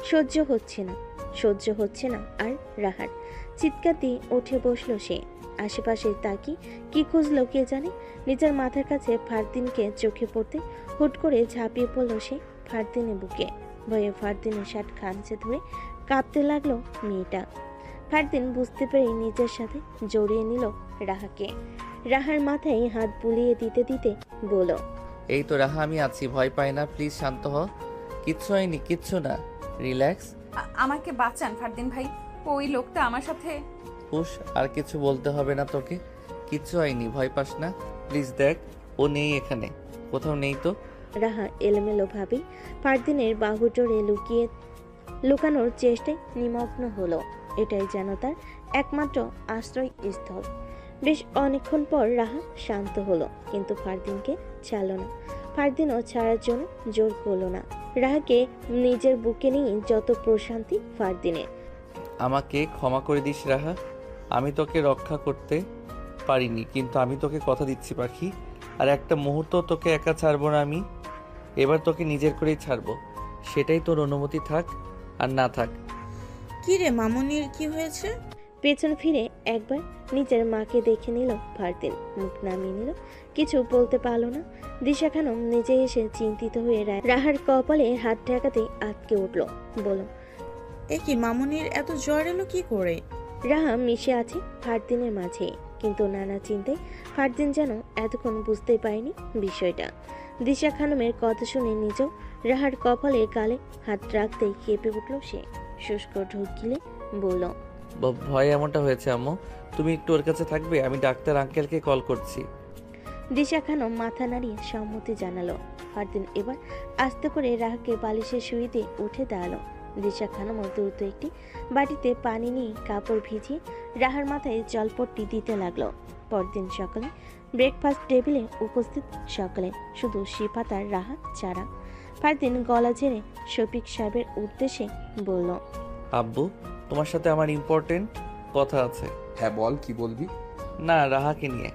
সহ্য হচ্ছে না আর রাহার। চিৎকার দিয়ে উঠে বসলো সে। আশেপাশে তাকিয়ে কি খুঁজলো কে জানে। নিজের মাথার কাছে ফারদিনকে চোখে পড়তে হুট করে ঝাঁপিয়ে পড়লো সে ফারদিনের বুকে। ভয়ে ফারদিনের শার্ট খামচে ধরে কাঁপতে লাগলো মেয়েটা। ফারদিন বুঝতে পেরে নিজের সাথে জড়িয়ে নিল রাহাকে। রাহার মাথায় হাত বুলিয়ে দিতে দিতে বলো, এই তো রাহা, আমি আছি, ভয় পাই না, প্লিজ শান্ত হ। কিচ্ছু হয়নি, কিচ্ছু না, রিল্যাক্স। আমাকে বাঁচান ফারদিন ভাই, ওই লোকটা আমার সাথে। হুশ, আর কিছু বলতে হবে না তোকে, কিচ্ছু হয়নি, ভয় পাস না, প্লিজ দেখ, ও নেই এখানে, কোথাও নেই তো। রাহা এলোমেলো ভাবে ফারদিনের বাহুজোড়ে লুকানোর চেষ্টায় নিমগ্ন হলো। এটাই যেন তার একমাত্র আশ্রয়স্থল। বেশ অনেকক্ষণ পর রাহা শান্ত হলো, কিন্তু ফারদিনকে ছাড়ল না। ফারদিনও ছাড়ার জন্য জোর করলো না। রাহাকে নিজের বুকে নিয়ে যত প্রশান্তি ফারদিনের। আমাকে ক্ষমা করে দিস রাহা, আমি তোকে রক্ষা করতে পারিনি, কিন্তু আমি তোকে কথা দিচ্ছি পাখি, আর একটা মুহূর্ত তোকে একা ছাড়বো না আমি। এবার তোকে নিজের করেই ছাড়বো, সেটাই তোর অনুমতি থাক আর না থাক। কি রে মামুনির কি হয়েছে? পেছন ফিরে একবার নিজের মাকে দেখে নিল ফারদিন, মুখ নামিয়ে নিল, কিছু বলতে পারল না। দিশা খানম নিজে এসে চিন্তিত হয়ে রাহার কপালে হাত ঠেকাতেই আটকে উঠল, বলো, এ কি মামুনির এত জ্বর এলো কি করে? রাহা মিশে আছে ফারদিনের মাঝে, কিন্তু নানা চিন্তায় ফারদিন যেন এতক্ষণ বুঝতে পারেনি বিষয়টা। দিশা খানমের কথা শুনে নিজেও রাহার কপালে গালে হাত রাখতেই কেঁপে উঠল সে। শুষ্ক ঢোক গিলে বলল, ভয় এমনটা হয়েছে আম্মু, তুমি একটু ওর কাছে থাকবে, আমি ডাক্তার আঙ্কেলকে কল করছি। দিশা খানম মাথা নাড়িয়ে সম্মতি জানালো। ফারদিন এবার আস্তে করে রাহাকে বালিশে শুয়ে দিয়ে উঠে দাঁড়ালো। দিশা খানমও দ্রুত একটি বাটিতে পানি নিয়ে কাপড় ভিজিয়ে রাহার মাথায় জলপট্টি দিতে লাগলো। পরদিন সকালে ব্রেকফাস্ট টেবিলে উপস্থিত সকলে, শুধু সিফাত আর রাহা ছাড়া। ফারদিন গলা ঝেড়ে শফিক সাহেবের উদ্দেশ্যে বলল, আব্বু, তোমার সাথে আমার ইম্পর্টেন্ট কথা আছে। হ্যাঁ বল, কি বলবি? না, রাহাকে নিয়ে।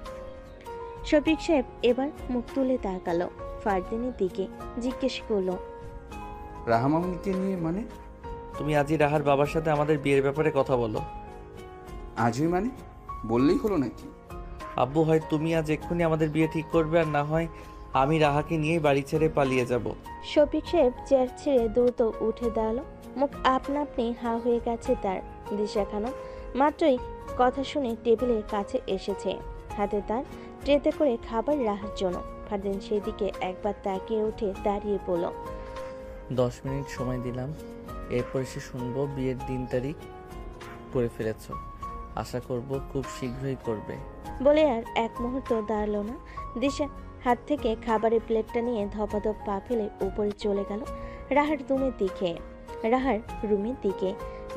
শফিক সাহেব এবার মুখ তুলে তাকালো ফারদিনের দিকে, জিজ্ঞেস করলো, রাহামামুনিকে নিয়ে মানে? তুমি আজই রাহার বাবার সাথে আমাদের বিয়ের ব্যাপারে কথা বলো। আজই মানে? বললেই হলো নাকি? আব্বু, হয় তুমি আজ এক্ষুনি আমাদের বিয়ে ঠিক করবে, আর না হয় আমি রাহাকে নিয়ে বাড়ি ছেড়ে পালিয়ে যাব। শফিক সাহেব চেয়ার ছেড়ে দ্রুত উঠে দাঁড়ালো, মুখ আপনা আপনি হা হয়ে গেছে তার। দিশা খানম মাত্রই কথা শুনে টেবিলের কাছে এসেছে, হাতে তার ট্রেতে করে খাবার রাখার জন্য। ফারদিন সেই দিকে একবার তাকিয়ে উঠে দাঁড়িয়ে পড়ল, 10 মিনিট সময় দিলাম, এরপর এসে শুনবো বিয়ের দিন তারিখ করে ফেলেছ। আশা করব খুব শীঘ্রই করবে। বলে আর এক মুহূর্ত দাঁড়ালো না। দিশা হাত থেকে খাবারের প্লেটটা নিয়ে ধপাধপ পা ফেলে উপরে চলে গেল রাহার রুমের দিকে।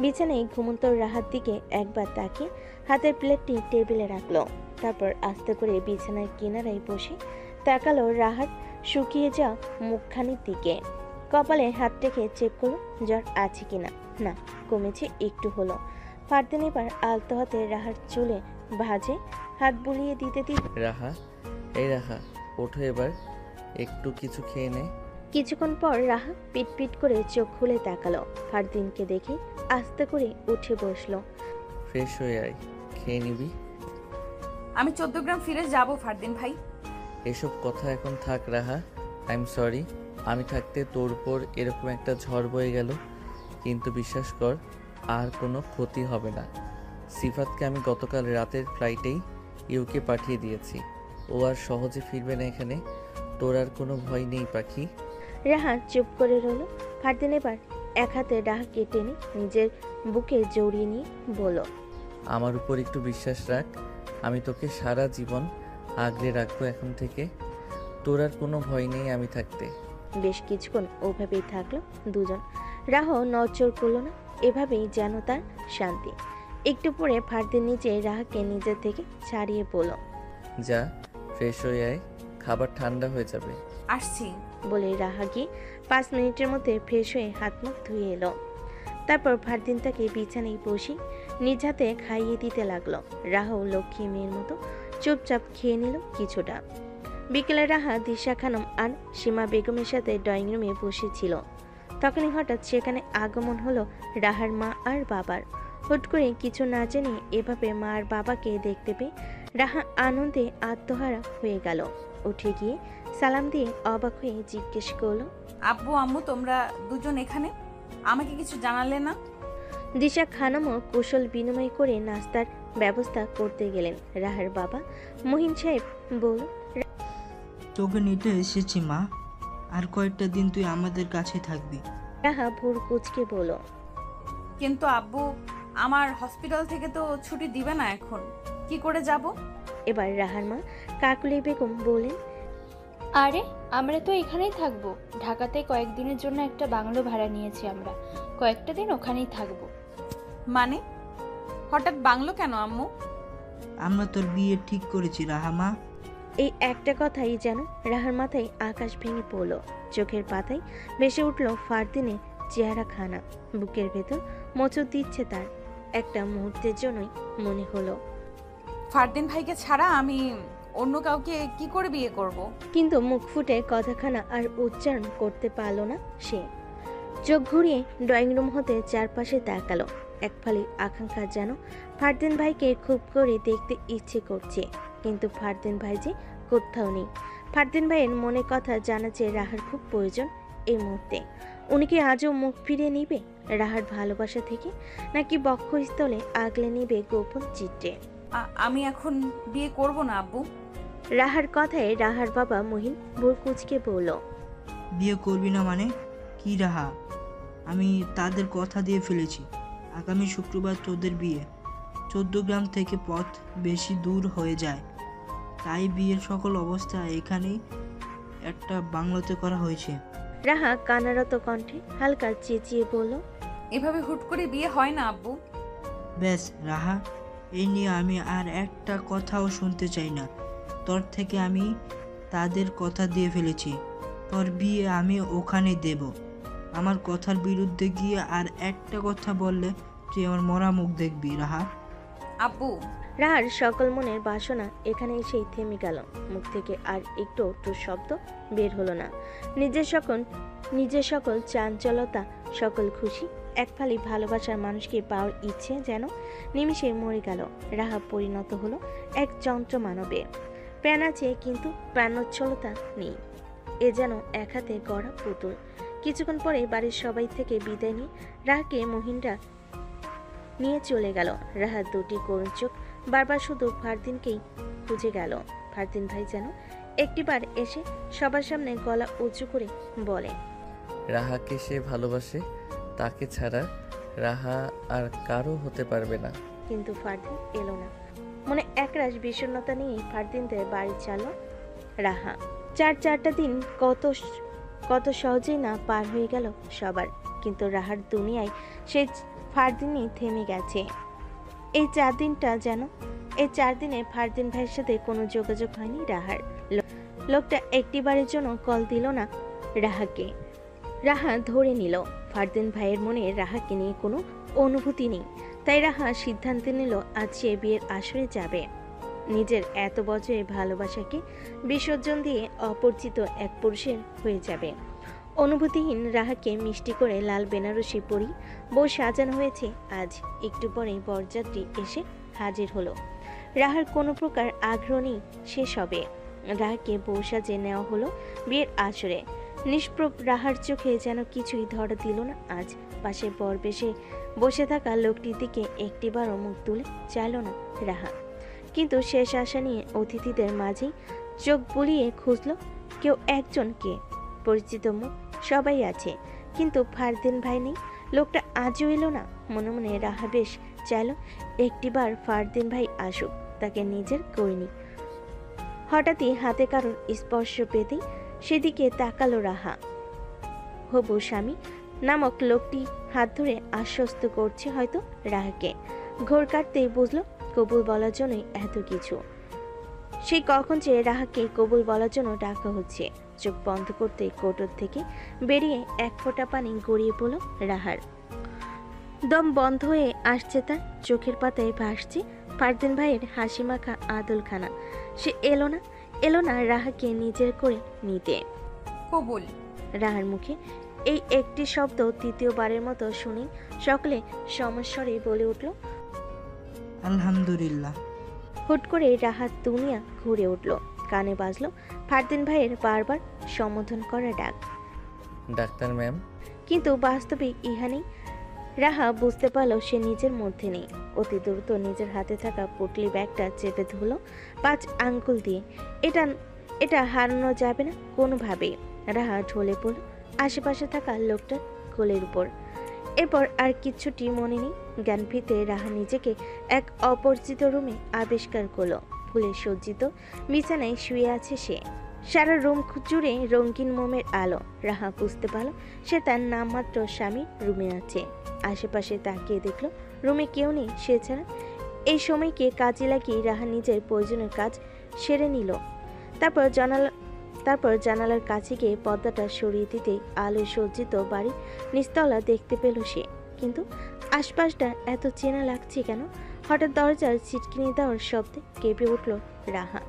বিছানায় ঘুমন্ত রাহার দিকে একবার তাকিয়ে হাতের প্লেটটি টেবিলে রাখলো। তারপর আস্তে করে বিছানার কিনারায় বসে তাকালো রাহার শুকিয়ে যাওয়া মুখখানির দিকে। কপালে হাত রেখে চেক করলো জ্বর আছে কিনা। না, কমেছে একটু হলো। ফারদিন এবার আলতো হাতে রাহার চুলে ভাঁজে হাত বুলিয়ে দিতে রাহা, এই রাহা, ওঠো এবার, একটু কিছু খেয়ে নে। কিছুক্ষণ পর রাহা পিট পিট করে চোখ খুলে তাকালো। ফারদিনকে দেখে আস্তে করে উঠে বসলো। ফ্রেশ হয়ে আয়, খেয়ে নিবি। আমি 14 গ্রাম ফিরে যাব ফারদিন ভাই। এসব কথা এখন থাক রাহা, আই এম সরি। আমি থাকতে তোর উপর এরকম একটা ঝড় বয়ে গেল, কিন্তু বিশ্বাস কর আর কোনো ক্ষতি হবে না। সিফাতকে আমি গতকাল রাতের ফ্লাইটেই ইউকে পাঠিয়ে দিয়েছি, ও আর সহজে ফিরবে না এখানে। তোর আর কোনো ভয় নেই পাখি। রাহা চুপ করে রইল। ফারদিন এবার এক হাতে রাহাকে টেনে নিজের বুকে জড়িয়ে নিয়ে বলল, আমার উপর একটু বিশ্বাস রাখ, আমি তোকে সারা জীবন আগলে রাখবো এখন থেকে। তোর আর কোনো ভয় নেই আমি থাকতে। বেশ কিছুক্ষণ ওভাবেই থাকলো দুজন। রাহ নড়চড় করলো না, এভাবেই যেন তার শান্তি। একটু পরে ফারদিন নিজে রাহাকে নিজের থেকে ছাড়িয়ে বলল, যা ফ্রেশ হয়ে আয়, খাবার ঠান্ডা হয়ে যাবে। আসছি। বলে রাহা গিয়ে 5 মিনিটের মধ্যে ফ্রেশ হয়ে হাত মুখ ধুয়ে এলো। তারপর ফারদিন তাকে বিছানায় বসে নিজ হাতে খাইয়ে দিতে লাগলো। রাহাও লক্ষ্মী মেয়ের মতো চুপচাপ খেয়ে নিল কিছুটা। বিকেলে রাহা দিশা খানম আর সীমা বেগমের সাথে ড্রয়িং রুমে বসেছিল। তখনই হঠাৎ সেখানে আগমন হলো রাহার মা আর বাবার। হুট করে কিছু না জেনে এভাবে মা আর বাবাকে দেখতে পেয়ে রাহা আনন্দে আত্মহারা হয়ে গেল। উঠে গিয়ে সালাম দিয়ে অবাক হয়ে জিজ্ঞেস করলো, আব্বু আম্মু তোমরা দুজন এখানে, আমাকে কিছু জানালে না? দিশা খানমও কুশল বিনিময় করে নাস্তার ব্যবস্থা করতে গেলেন। রাহার বাবা মহিন সাহেব বলল, তোকে নিতে এসেছি মা, আর কয়েকটা দিন তুই আমাদের কাছে থাকবি। রাহা ভোর কুচকে বলল, কিন্তু আব্বু আমার হসপিটাল থেকে তো ছুটি দিবে না, এখন কি করে যাব? এবার রাহার মা কাকুলি বেগম বলেন, আরে আমরা তো এখানেই থাকবো। ঢাকাতে কয়েকদিনের জন্য একটা বাংলো ভাড়া নিয়েছি আমরা, কয়েকটা দিন ওখানেই থাকবো। মানে হঠাৎ বাংলো কেন আম্মু? আমরা তোর বিয়ে ঠিক করেছি রাহামা। এই একটা কথাই যেন রাহার মাথায় আকাশ ভেঙে পড়ল। চোখের পাতায় ভেসে উঠল ফারদিনের চেহারা খানা। বুকের ভেতর মোচড় দিচ্ছে তার। একটা মুহূর্তের জন্যই মনে হলো ফারদিন ভাইকে ছাড়া আমি অন্য কাউকে কি করে বিয়ে করব? কিন্তু মুখ ফুটে কথাখানা আর উচ্চারণ করতে পারল না সে। চোখ ঘুরিয়ে ড্রয়িং রুম হতে চারপাশে তাকালো। এক ফালি আকাঙ্ক্ষা যেন ফারদিন ভাইকে খুব করে দেখতে ইচ্ছে করছে, কিন্তু ফারদিন ভাই যে কোথাও নেই। ফারদিন ভাইয়ের মনে কথা জানা যে রাহার খুব প্রয়োজন এই মুহূর্তে। উনি কি আজও মুখ ফিরিয়ে নিবে রাহার ভালোবাসা থেকে, নাকি বক্ষস্থলে আগলে নিবে গোপন চিত্রে? আমি এখন বিয়ে করব না আব্বু। রাহার কথায় রাহার বাবা মহিন ভোর কুচকে বলল, বিয়ে করবি না মানে কি রাহা? আমি তাদের কথা দিয়ে ফেলেছি, আগামী শুক্রবার তোদের বিয়ে। 14 গ্রাম থেকে পথ বেশি দূর হয়ে যায়, তাই বিয়ের সকল অবস্থা এখানেই একটা বাংলোতে করা হয়েছে। রাহা কান্নারত কণ্ঠে হালকা চেঁচিয়ে বলল, এভাবে হুট করে বিয়ে হয় না আব্বু। ব্যাস রাহা, এই নিয়ে আমি আর একটা কথাও শুনতে চাই না তোর থেকে। আমি তাদের কথা দিয়ে ফেলেছি, তোর বিয়ে আমি ওখানে দেব। আমার কথার বিরুদ্ধে গিয়ে আর একটা কথা বললে তুই আমার মরা মুখ দেখবি রাহা। আব্বু। রাহার সকল মনের বাসনা এখানে এসেই থেমে গেল। মুখ থেকে আর একটু শব্দ বের হলো না। নিজের সকল চাঞ্চলতা, সকল খুশি, এক ফালি ভালোবাসার মানুষকে পাওয়ার ইচ্ছে যেন নিমিষে মরে গেল। রাহা পরিণত হলো এক যন্ত্র মানবে। প্রাণ আছে কিন্তু প্রাণোচ্ছলতা নেই। এ যেন এক হাতে গড়া পুতুল। কিছুক্ষণ পরে বাড়ির সবাই থেকে বিদায় নিয়ে রাহাকে মহিনরা নিয়ে চলে গেল। রাহার দুটি করুণ চোখ বারবার শুধু ফারদিনকেই খুঁজে গেল। ফারদিন ভাই যেন একটিবার এসে সবার সামনে গলা উঁচু করে বলে, রাহাকে সে ভালোবাসে, তাকে ছাড়া রাহা আর কারো হতে পারবে না। কিন্তু ফারদিন এলো না। মনে একরাশ বিষণ্ণতা নিয়ে ফারদিনদের বাড়ি চালো রাহা। চারটা দিন কত সহজেই না পার হয়ে গেল সবার, কিন্তু রাহার দুনিয়ায় সে ফারদিনই থেমে গেছে। এই 4 দিনে ফারদিন ভাইয়ের সাথে কোনো যোগাযোগ হয়নি রাহার। লোকটা একটিবারের জন্য কল দিল না রাহাকে। রাহা ধরে নিল ফারদিন ভাইয়ের মনে রাহাকে নিয়ে কোনো অনুভূতি নেই। তাই রাহা সিদ্ধান্ত নিল আজ সে বিয়ের আসরে যাবে। নিজের এত বছরের ভালোবাসাকে বিসর্জন দিয়ে অপরিচিত এক পুরুষের হয়ে যাবে। অনুভূতিহীন রাহাকে মিষ্টি করে লাল বেনারসি পরি বউ সাজানো হয়েছে আজ। একটু পরেই বরযাত্রী এসে হাজির হলো। রাহার কোনো প্রকার আগ্রহ নেই শেষ হবে। রাহাকে বউ সাজে নেওয়া হলো বিয়ের আসরে। নিষ্প্রভ রাহার চোখে যেন কিছুই ধরা দিল না আজ। পাশে বর বেশে বসে থাকা লোকটির দিকে একটিবারও মুখ তুলে চাইল না রাহা। কিন্তু শেষ আশা নিয়ে অতিথিদের মাঝেই চোখ বুলিয়ে খুঁজল কেউ একজনকে। পরিচিত মুখ সবাই আছে, কিন্তু ফারদিন ভাই নেই। লোকটা আজও এলো না। মনে মনে রাহা বেশ চাইল একটিবার ফারদিন ভাই আসুক, তাকে নিজের করিনি। হঠাৎই হাতে কারোর স্পর্শ পেতেই সেদিকে তাকালো রাহা। হবু স্বামী নামক লোকটি হাত ধরে আশ্বস্ত করছে হয়তো রাহাকে। ঘোর কাটতেই বুঝলো কবুল বলার জন্যই এত কিছু। সেই কখন যে রাহাকে কবুল বলার জন্য ডাকা হচ্ছে। চোখ বন্ধ করতে কোটর থেকে বেরিয়ে এক ফোঁটা পানি গড়িয়ে পড়ল রাহার। দম বন্ধ হয়ে আসছে তার। চোখের পাতায় ভাসছে ফারদিন ভাইয়ের হাসি মাখা আদলখানা। সে এলো না রাহাকে নিজের করে নিতে। কবুল। রাহার মুখে এই একটি শব্দ তৃতীয়বারের মতো শুনে সকলে সমস্বরে বলে উঠল আলহামদুলিল্লাহ। হুট করে রাহার দুনিয়া ঘুরে উঠল। কানে বাজলো ফারদিন ভাইয়ের বারবার সম্বোধন করা ডাক। Doctor ma'am. কিন্তু বাস্তবে ইহা নেই। রাহা বুঝতে পারল সে নিজের মধ্যে নেই। অতি দ্রুত নিজের হাতে থাকা পুটলি ব্যাগটা চেপে ধরল 5 আঙ্গুল দিয়ে। এটা হারানো যাবে না কোনোভাবেই। রাহা ঢলে পড়ল আশেপাশে থাকা লোকটার কোলের উপর। এরপর আর কিচ্ছুটি মনে নেই। জ্ঞান ফিরতে রাহা নিজেকে এক অপরিচিত রুমে আবিষ্কার করলো। ফুলে সজ্জিত বিছানায় শুয়ে আছে সে। সারা রুম জুড়ে রঙিন মোমের আলো। রাহা বুঝতে পারল সে তার নামমাত্র স্বামীর রুমে আছে। আশেপাশে তাকিয়ে দেখলো রুমে কেউ নেই সে ছাড়া। এই সময়কে কাজে লাগিয়ে রাহা নিজের প্রয়োজনীয় কাজ সেরে নিল। তারপর জানালার কাছে গিয়ে পর্দাটা সরিয়ে দিতেই আলোয় সজ্জিত বাড়ির নিচতলা দেখতে পেল সে। কিন্তু আশপাশটা এত চেনা লাগছে কেন? হঠাৎ দরজার ছিটকিনি দেওয়ার শব্দে কেঁপে উঠল রাহা।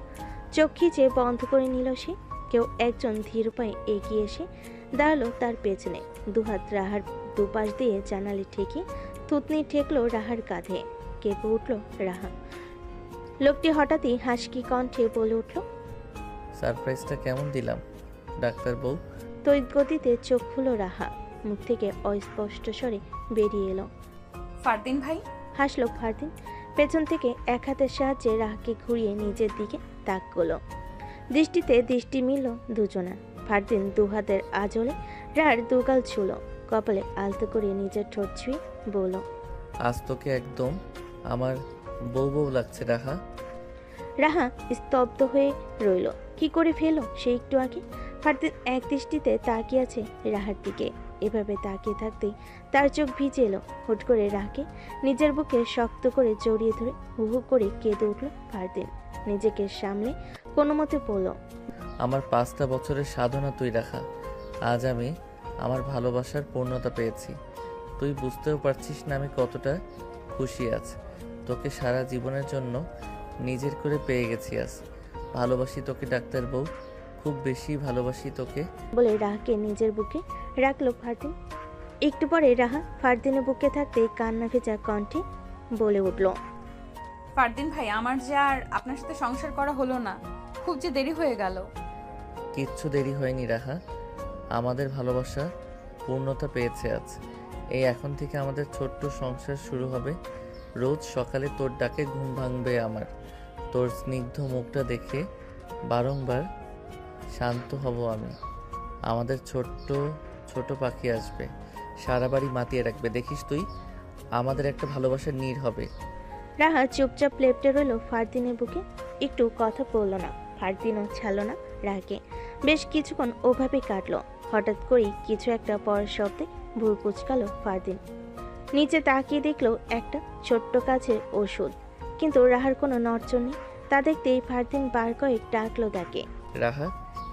চোখ খিচে বন্ধ করে নিল সে। কেউ একজন ধীর পায়ে এগিয়ে এসে দাঁড়ালো তার পেছনে। দুহাত রাহার দুপাশ দিয়ে জানালে ঠেকে থুতনি ঠেকলো রাহার কাঁধে। কেঁপে উঠল রাহা। লোকটি হঠাৎই হাসকি কণ্ঠে বলে উঠল সারপ্রাইজটা কেমন দিলাম ডাক্তার বউ? তড়িৎ গতিতে চোখ খুলো রাহা। মুখ থেকে অস্পষ্ট স্বরে বেরিয়ে এলো ফারদিন ভাই। হাসলো ফারদিন। পেছন থেকে এক হাতের সাহায্যে রাহাকে ঘুরিয়ে নিজের দিকে তাক করলো। দৃষ্টিতে দৃষ্টি মিলল দুজনা। ফারদিন দুহাতের আঁচলে রাহার দুগাল ছুল। কপালে আলতো করে নিজের ঠোঁট ছুঁয়ে বলল আজ তোকে একদম আমার বউ বউ লাগছে রাহা। রাহা স্তব্ধ হয়ে রইল। কি করে ফেলো সে একটু আগে? ফারদিন এক দৃষ্টিতে তাকিয়ে আছে রাহার দিকে। এভাবে তাকিয়ে থাকতেই তার চোখ ভিজে এলো। হুট করে রাহাকে নিজের বুকে শক্ত করে জড়িয়ে ধরে হু হু করে কেঁদে উঠল ফারদিন। নিজেকে সামলে কোনো মতে বলল আমার 5টা বছরের সাধনা তুই রাখা। আজ আমি আমার ভালোবাসার পূর্ণতা পেয়েছি। তুই বুঝতেও পারছিস না আমি কতটা খুশি আছি। তোকে সারা জীবনের জন্য নিজের করে পেয়ে গেছি আজ। ভালোবাসি তোকে ডাক্তার বউ, খুব বেশি ভালোবাসি তোকে বলে রাহাকে নিজের বুকে রাখলো ফারদিন। একটু পরে রাহা ফারদিনের বুকে থাকতেই কান্না ভেজা কণ্ঠে বলে উঠল ফারদিন ভাই, আমার যে আর আপনার সাথে সংসার করা হলো না। খুব যে দেরি হয়ে গেল। কিচ্ছু দেরি হয়নি রাহা। আমাদের ভালোবাসা পূর্ণতা পেয়েছে আজ। এই এখন থেকে আমাদের ছোট্ট সংসার শুরু হবে। রোজ সকালে তোর ডাকে ঘুম ভাঙবে আমার। তোর স্নিগ্ধ মুখটা দেখে বারংবার শান্ত হব আমি। আমাদের ছোট্ট ছোট পাখি আসবে, সারা বাড়ি মাতিয়ে রাখবে। দেখিস তুই, আমাদের একটা ভালোবাসার নীড় হবে। রাহা চুপচাপ লেপটে রইল ফারদিনের বুকে। একটু কথা বলল না। ফারদিনও ছাড়ল না রাহাকে। বেশ কিছুক্ষণ ওভাবে কাটলো। হঠাৎ করেই কিছু একটা পরের শব্দে ভুর কুচকালো ফারদিন। নিচে তাকিয়ে দেখলো একটা ছোট্ট কাছের ওষুধ, কিন্তু রাহার কোনো নড়চড় নেই। তা দেখতেই ফারদিন বার কয়েক ডাকলো তাকে। রাহা,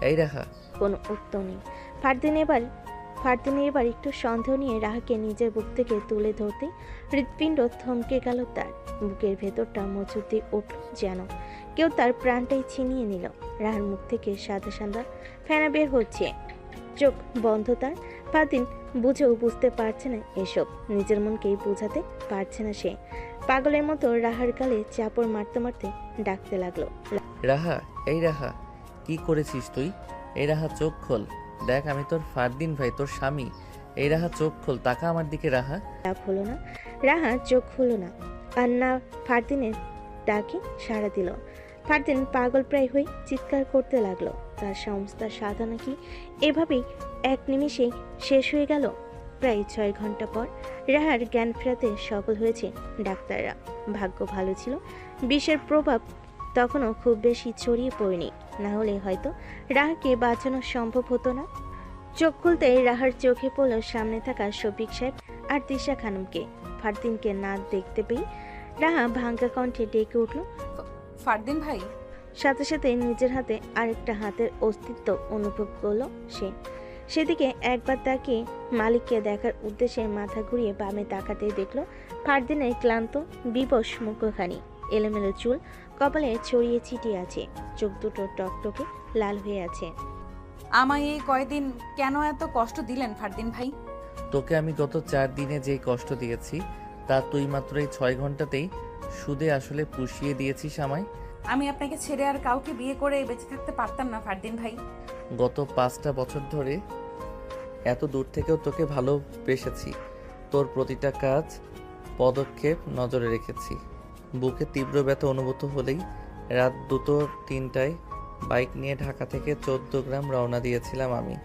এই রাহা। কোনো উত্তর নেই। ফারদিনের এবার একটু সন্দেহ নিয়ে রাহাকে নিজের বুক থেকে তুলে ধরতে হৃৎপিণ্ড থমকে গেল তার। বুকের ভেতরটা মোচড় দিয়ে উঠল যেন কেউ তার প্রাণটাই ছিনিয়ে নিল। রাহার মুখ থেকে সাদা সাদা ফেনা বের হচ্ছে। চোখ বন্ধ তার। ফারদিন বুঝেও বুঝতে পারছে না এসব, নিজের মনকেই বোঝাতে পারছে না সে। পাগলের মতো রাহার গালে চাপড় মারতে মারতে ডাকতে লাগলো, রাহা, এই রাহা, কি করেছিস তুই? এই রাহা, চোখ খোল, দেখ আমি তোর ফারদিন ভাই, তোর স্বামী। এই রাহা, চোখ খোল, তাকা আমার দিকে রাহা। লাভ হলো না, রাহা চোখ খুলল না, আর না ফারদিনের ডাকে সাড়া দিল। ফারদিন পাগল প্রায় হয়ে চিৎকার করতে লাগলো। তার সমস্ত সাধা নাকি এভাবেই এক নিমেষেই শেষ হয়ে গেল। প্রায় 6 ঘন্টা পর রাহার জ্ঞান ফেরাতে সফল হয়েছে ডাক্তাররা। ভাগ্য ভালো ছিল, বিষের প্রভাব তখনও খুব বেশি ছড়িয়ে পড়েনি, না হলে হয়তো রাহাকে বাঁচানো সম্ভব হতো না। চোখ খুলতেই রাহার চোখে পড়ল সামনে থাকা শফিক সাহেব আর দিশা খানমকে। ফারদিনকে না দেখতে পেয়ে রাহা ভাঙ্গা কণ্ঠে ডেকে উঠল, ফারদিন ভাই। সাথে সাথে নিজের হাতে আরেকটা হাতের অস্তিত্ব অনুভব করলো সে। সেদিকে একবার তাকিয়ে মালিককে দেখার উদ্দেশ্যে মাথা ঘুরিয়ে বামে তাকাতে দেখলো ফারদিনের ক্লান্ত বিবশ মুখখানি, এলোমেলো চুল কপালে ছড়িয়ে ছিটিয়ে আছে, চোখ দুটো টকটকে লাল হয়ে আছে। আমায় এই কয়দিন কেন এত কষ্ট দিলেন ফারদিন ভাই? তোকে আমি গত 4 দিনে যে কষ্ট দিয়েছি তা তুই মাত্র এই 6 ঘন্টাতেই সুদে আসলে পুষিয়ে দিয়েছিস আমায়। আমি আপনাকে ছেড়ে আর কাউকে বিয়ে করে বেঁচে থাকতে পারতাম না ফারদিন ভাই। গত 5টা বছর ধরে এত দূর থেকেও তোকে ভালোবেসেছি, তোর প্রতিটা কাজ পদক্ষেপ নজরে রেখেছি। বুকে তীব্র ব্যথা অনুভূত হলেই রাত 2-3টায় বাইক নিয়ে ঢাকা থেকে 14 গ্রাম রওনা দিয়েছিলাম আমি।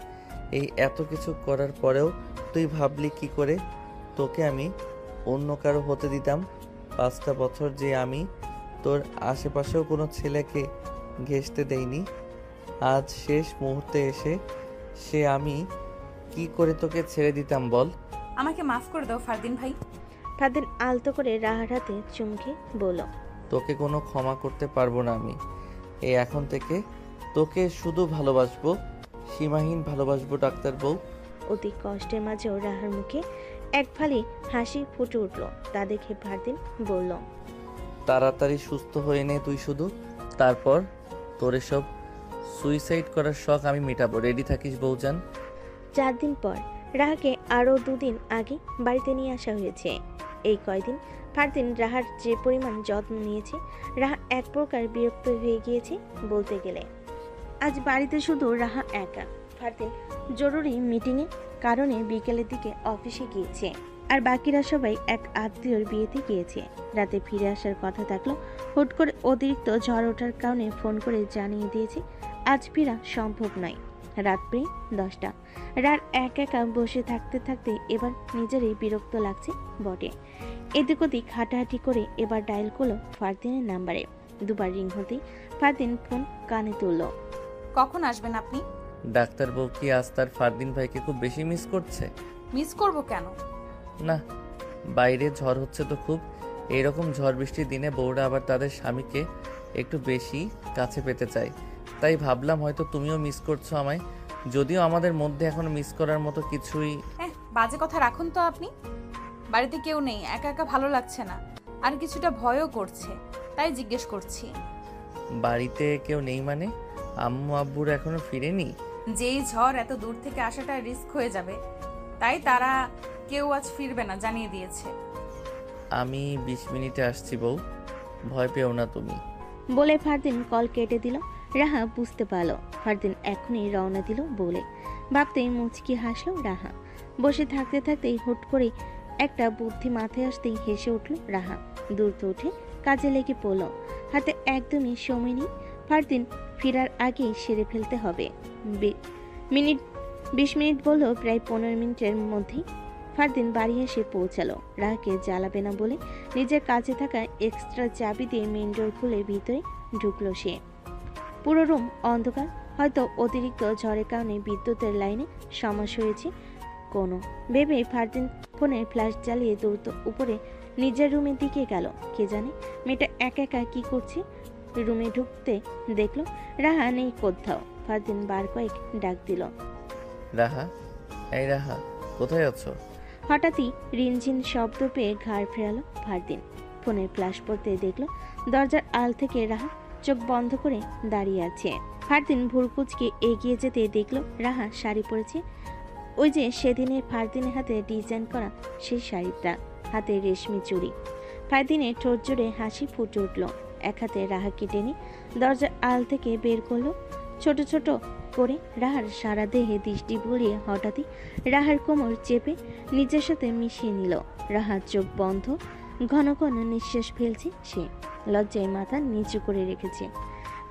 এই এত কিছু করার পরেও তুই ভাবলি কি করে তোকে আমি অন্য কারো হতে দিতাম? 5টা বছর যে আমি তোর আশেপাশেও কোনো ছেলেকে ঘেঁষতে দেইনি, আজ শেষ মুহূর্তে এসে সে আমি কি করে তোকে ছেড়ে দিতাম বল? আমাকে মাফ করে দাও ফারদিন ভাই। ফারদিন আলতো করে রাহার হাতে চুমকে বলল, তোকে কোনো ক্ষমা করতে পারবো না আমি। এই এখন থেকে তোকে শুধু ভালোবাসবো, সীমাহীন ভালোবাসবো ডাক্তার বউ। অতি কষ্টের মাঝেও রাহার মুখে এক ফালি হাসি ফুটে উঠল। তা দেখে ফারদিন বলল, তাড়াতাড়ি সুস্থ হয়ে নে তুই শুধু, তারপর তোর এসব সুইসাইড করার শখ আমি মেটাবো। রেডি থাকিস বউজান। 4 দিন পর রাহাকে আরও 2 দিন আগে বাড়িতে নিয়ে আসা হয়েছে। এই কয়দিন ফারদিন রাহার যে পরিমাণ যত্ন নিয়েছে, রাহা এক প্রকার বিরক্ত হয়ে গিয়েছে বলতে গেলে। আজ বাড়িতে শুধু রাহা একা। ফারদিন জরুরি মিটিংয়ে কারণে বিকেলের দিকে অফিসে গিয়েছে, আর বাকিরা সবাই এক আত্মীয়র বিয়েতে গিয়েছে। রাতে ফিরে আসার কথা থাকলো, হুট করে অতিরিক্ত ঝড় ওঠার কারণে ফোন করে জানিয়ে দিয়েছে আজ ফেরা সম্ভব নয়। রাত প্রায় 10টা। রাত একা বসে থাকতে থাকতে এবার নিজেরই বিরক্ত লাগছে বটে। এদিক ওদিক হাঁটাহাঁটি করে এবার ডায়াল করলো ফারদিনের নাম্বারে। 2বার রিং হতেই ফারদিন ফোন কানে তুলল। কখন আসবেন আপনি? ডাক্তার বউ কি আজ তার ফারদিন ভাইকে খুব বেশি মিস করছে? মিস করব কেন? না, বাইরে ঝড় হচ্ছে তো খুব। এইরকম ঝড় বৃষ্টির দিনে বউরা আবার তাদের স্বামীকে একটু বেশি কাছে পেতে চায়। তাই ভাবলাম হয়তো তুমিও মিস করছো আমায়, যদিও আমাদের মধ্যে এখন মিস করার মতো কিছুই। বাজে কথা রাখুন তো আপনি। বাড়িতে কেউ নেই, একা একা ভালো লাগছে না, আর কিছুটা ভয়ও করছে, তাই জিজ্ঞেস করছি। বাড়িতে কেউ নেই মানে? আম্মু আব্বুর এখনো ফিরেনি? যেই ঝড় এত দূর থেকে আসাটা রিস্ক হয়ে যাবে, তাই তারা কেউ আজ ফিরবে না জানিয়ে দিয়েছে। আমি 20 মিনিটে আসছি বউ, ভয় পেও না তুমি। বলে ফারদিন কল কেটে দিল। রাহা বুঝতে পারল ফারদিন এখনই রওনা দিল বলে। ভাবতেই মুচকি হাসলো রাহা। বসে থাকতে থাকতেই হুট করে একটা বুদ্ধি মাথায় আসতেই হেসে উঠল রাহা। দ্রুত উঠে কাজে লেগে পড়ল। হাতে একদমই সময় নেই, ফারদিন ফেরার আগেই সেরে ফেলতে হবে। 20 মিনিট বললো, প্রায় 15 মিনিটের মধ্যেই ফারদিন বাড়ি এসে পৌঁছালো। রাহাকে জ্বালাবে না বলে নিজের কাছে থাকা এক্সট্রা চাবি দিয়ে মেইন ডোর খুলে ভিতরে ঢুকলো সে। পুরো রুম অন্ধকার, হয়তো অতিরিক্ত ঝড়ের কারণে বিদ্যুতের লাইনে সমস্যা হয়েছে কোনো ভেবে ফারদিন ফোনের ফ্ল্যাশ জ্বালিয়ে দ্রুত উপরে নিজের রুমের দিকে গেল। কে জানে মেয়েটা একা একা কি করছে। রুমে ঢুকতে দেখলো রাহা নেই কোথাও। ফারদিন বার কয়েক ডাক দিল, রাহা, এই রাহা, কোথায় আছো? হঠাৎই রিনঝিন শব্দ পেয়ে ঘাড় ফেরালো ফারদিন। ফোনের ফ্ল্যাশ পড়তে দেখলো দরজার আল থেকে রাহা চোখ বন্ধ করে দাঁড়িয়ে আছে। ফারদিন ভুরকুচকে এগিয়ে যেতে দেখলো রাহা শাড়ি পরেছে। ওই যে সেদিনের ফারদিনের হাতে ডিজাইন করা সেই শাড়িটা, হাতে রেশমি চুড়ি। ফারদিনের ঠোঁট জোড়ে হাসি ফুটে উঠল। এক হাতে রাহাকে টেনে দরজার আল থেকে বের করলো। ছোট ছোট করে রাহার সারা দেহে দৃষ্টি বুলিয়ে হঠাৎই রাহার কোমর চেপে নিজের সাথে মিশিয়ে নিল। রাহার চোখ বন্ধ, ঘন ঘন নিঃশ্বাস ফেলছে সে। লজ্জায় মাথা নিচু করে রেখেছে।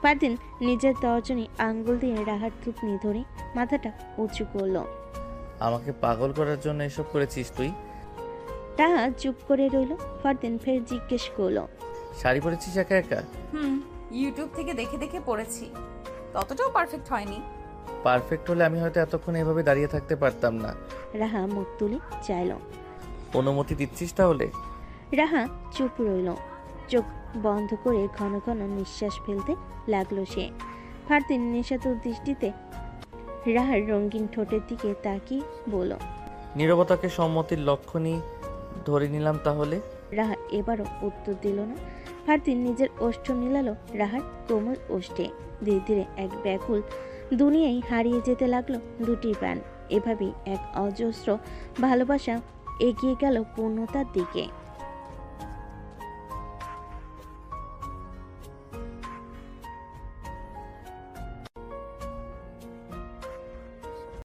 ফারদিন নিজের তর্জনী আঙ্গুল দিয়ে রাহার থুতনি ধরে মাথাটা উঁচু করলো। আমাকে পাগল করার জন্য এসব করেছিস তুই? রাহা চুপ করে রইল। ফারদিন ফের জিজ্ঞেস করলো, শাড়ি পরেছিস একা একা? ইউটিউব থেকে দেখে দেখে পড়েছি, ততটাও পারফেক্ট হয়নি। পারফেক্ট হলে আমি হয়তো এতক্ষণ এভাবে দাঁড়িয়ে থাকতে পারতাম না। রাহা মুখ তুলে চাইল। অনুমতি দিচ্ছিস তাহলে? রাহা চুপ রইল। চোখ বন্ধ করে ঘন ঘন নিঃশ্বাস ফেলতে লাগলো সে। ফারদিন নেশাতুর দৃষ্টিতে রাহার রঙিন ঠোঁটের দিকে তাকিয়ে বলল, নীরবতাকে সম্মতির লক্ষণই ধরে নিলাম তাহলে। রাহা এবারও উত্তর দিল না। ফারদিন নিজের ওষ্ঠ মিলালো রাহার কোমল ওষ্ঠে। ধীরে ধীরে এক ব্যাকুল দুনিয়ায় হারিয়ে যেতে লাগলো দুটি প্রাণ। এভাবেই এক অজস্র ভালোবাসা এগিয়ে গেল পূর্ণতার দিকে।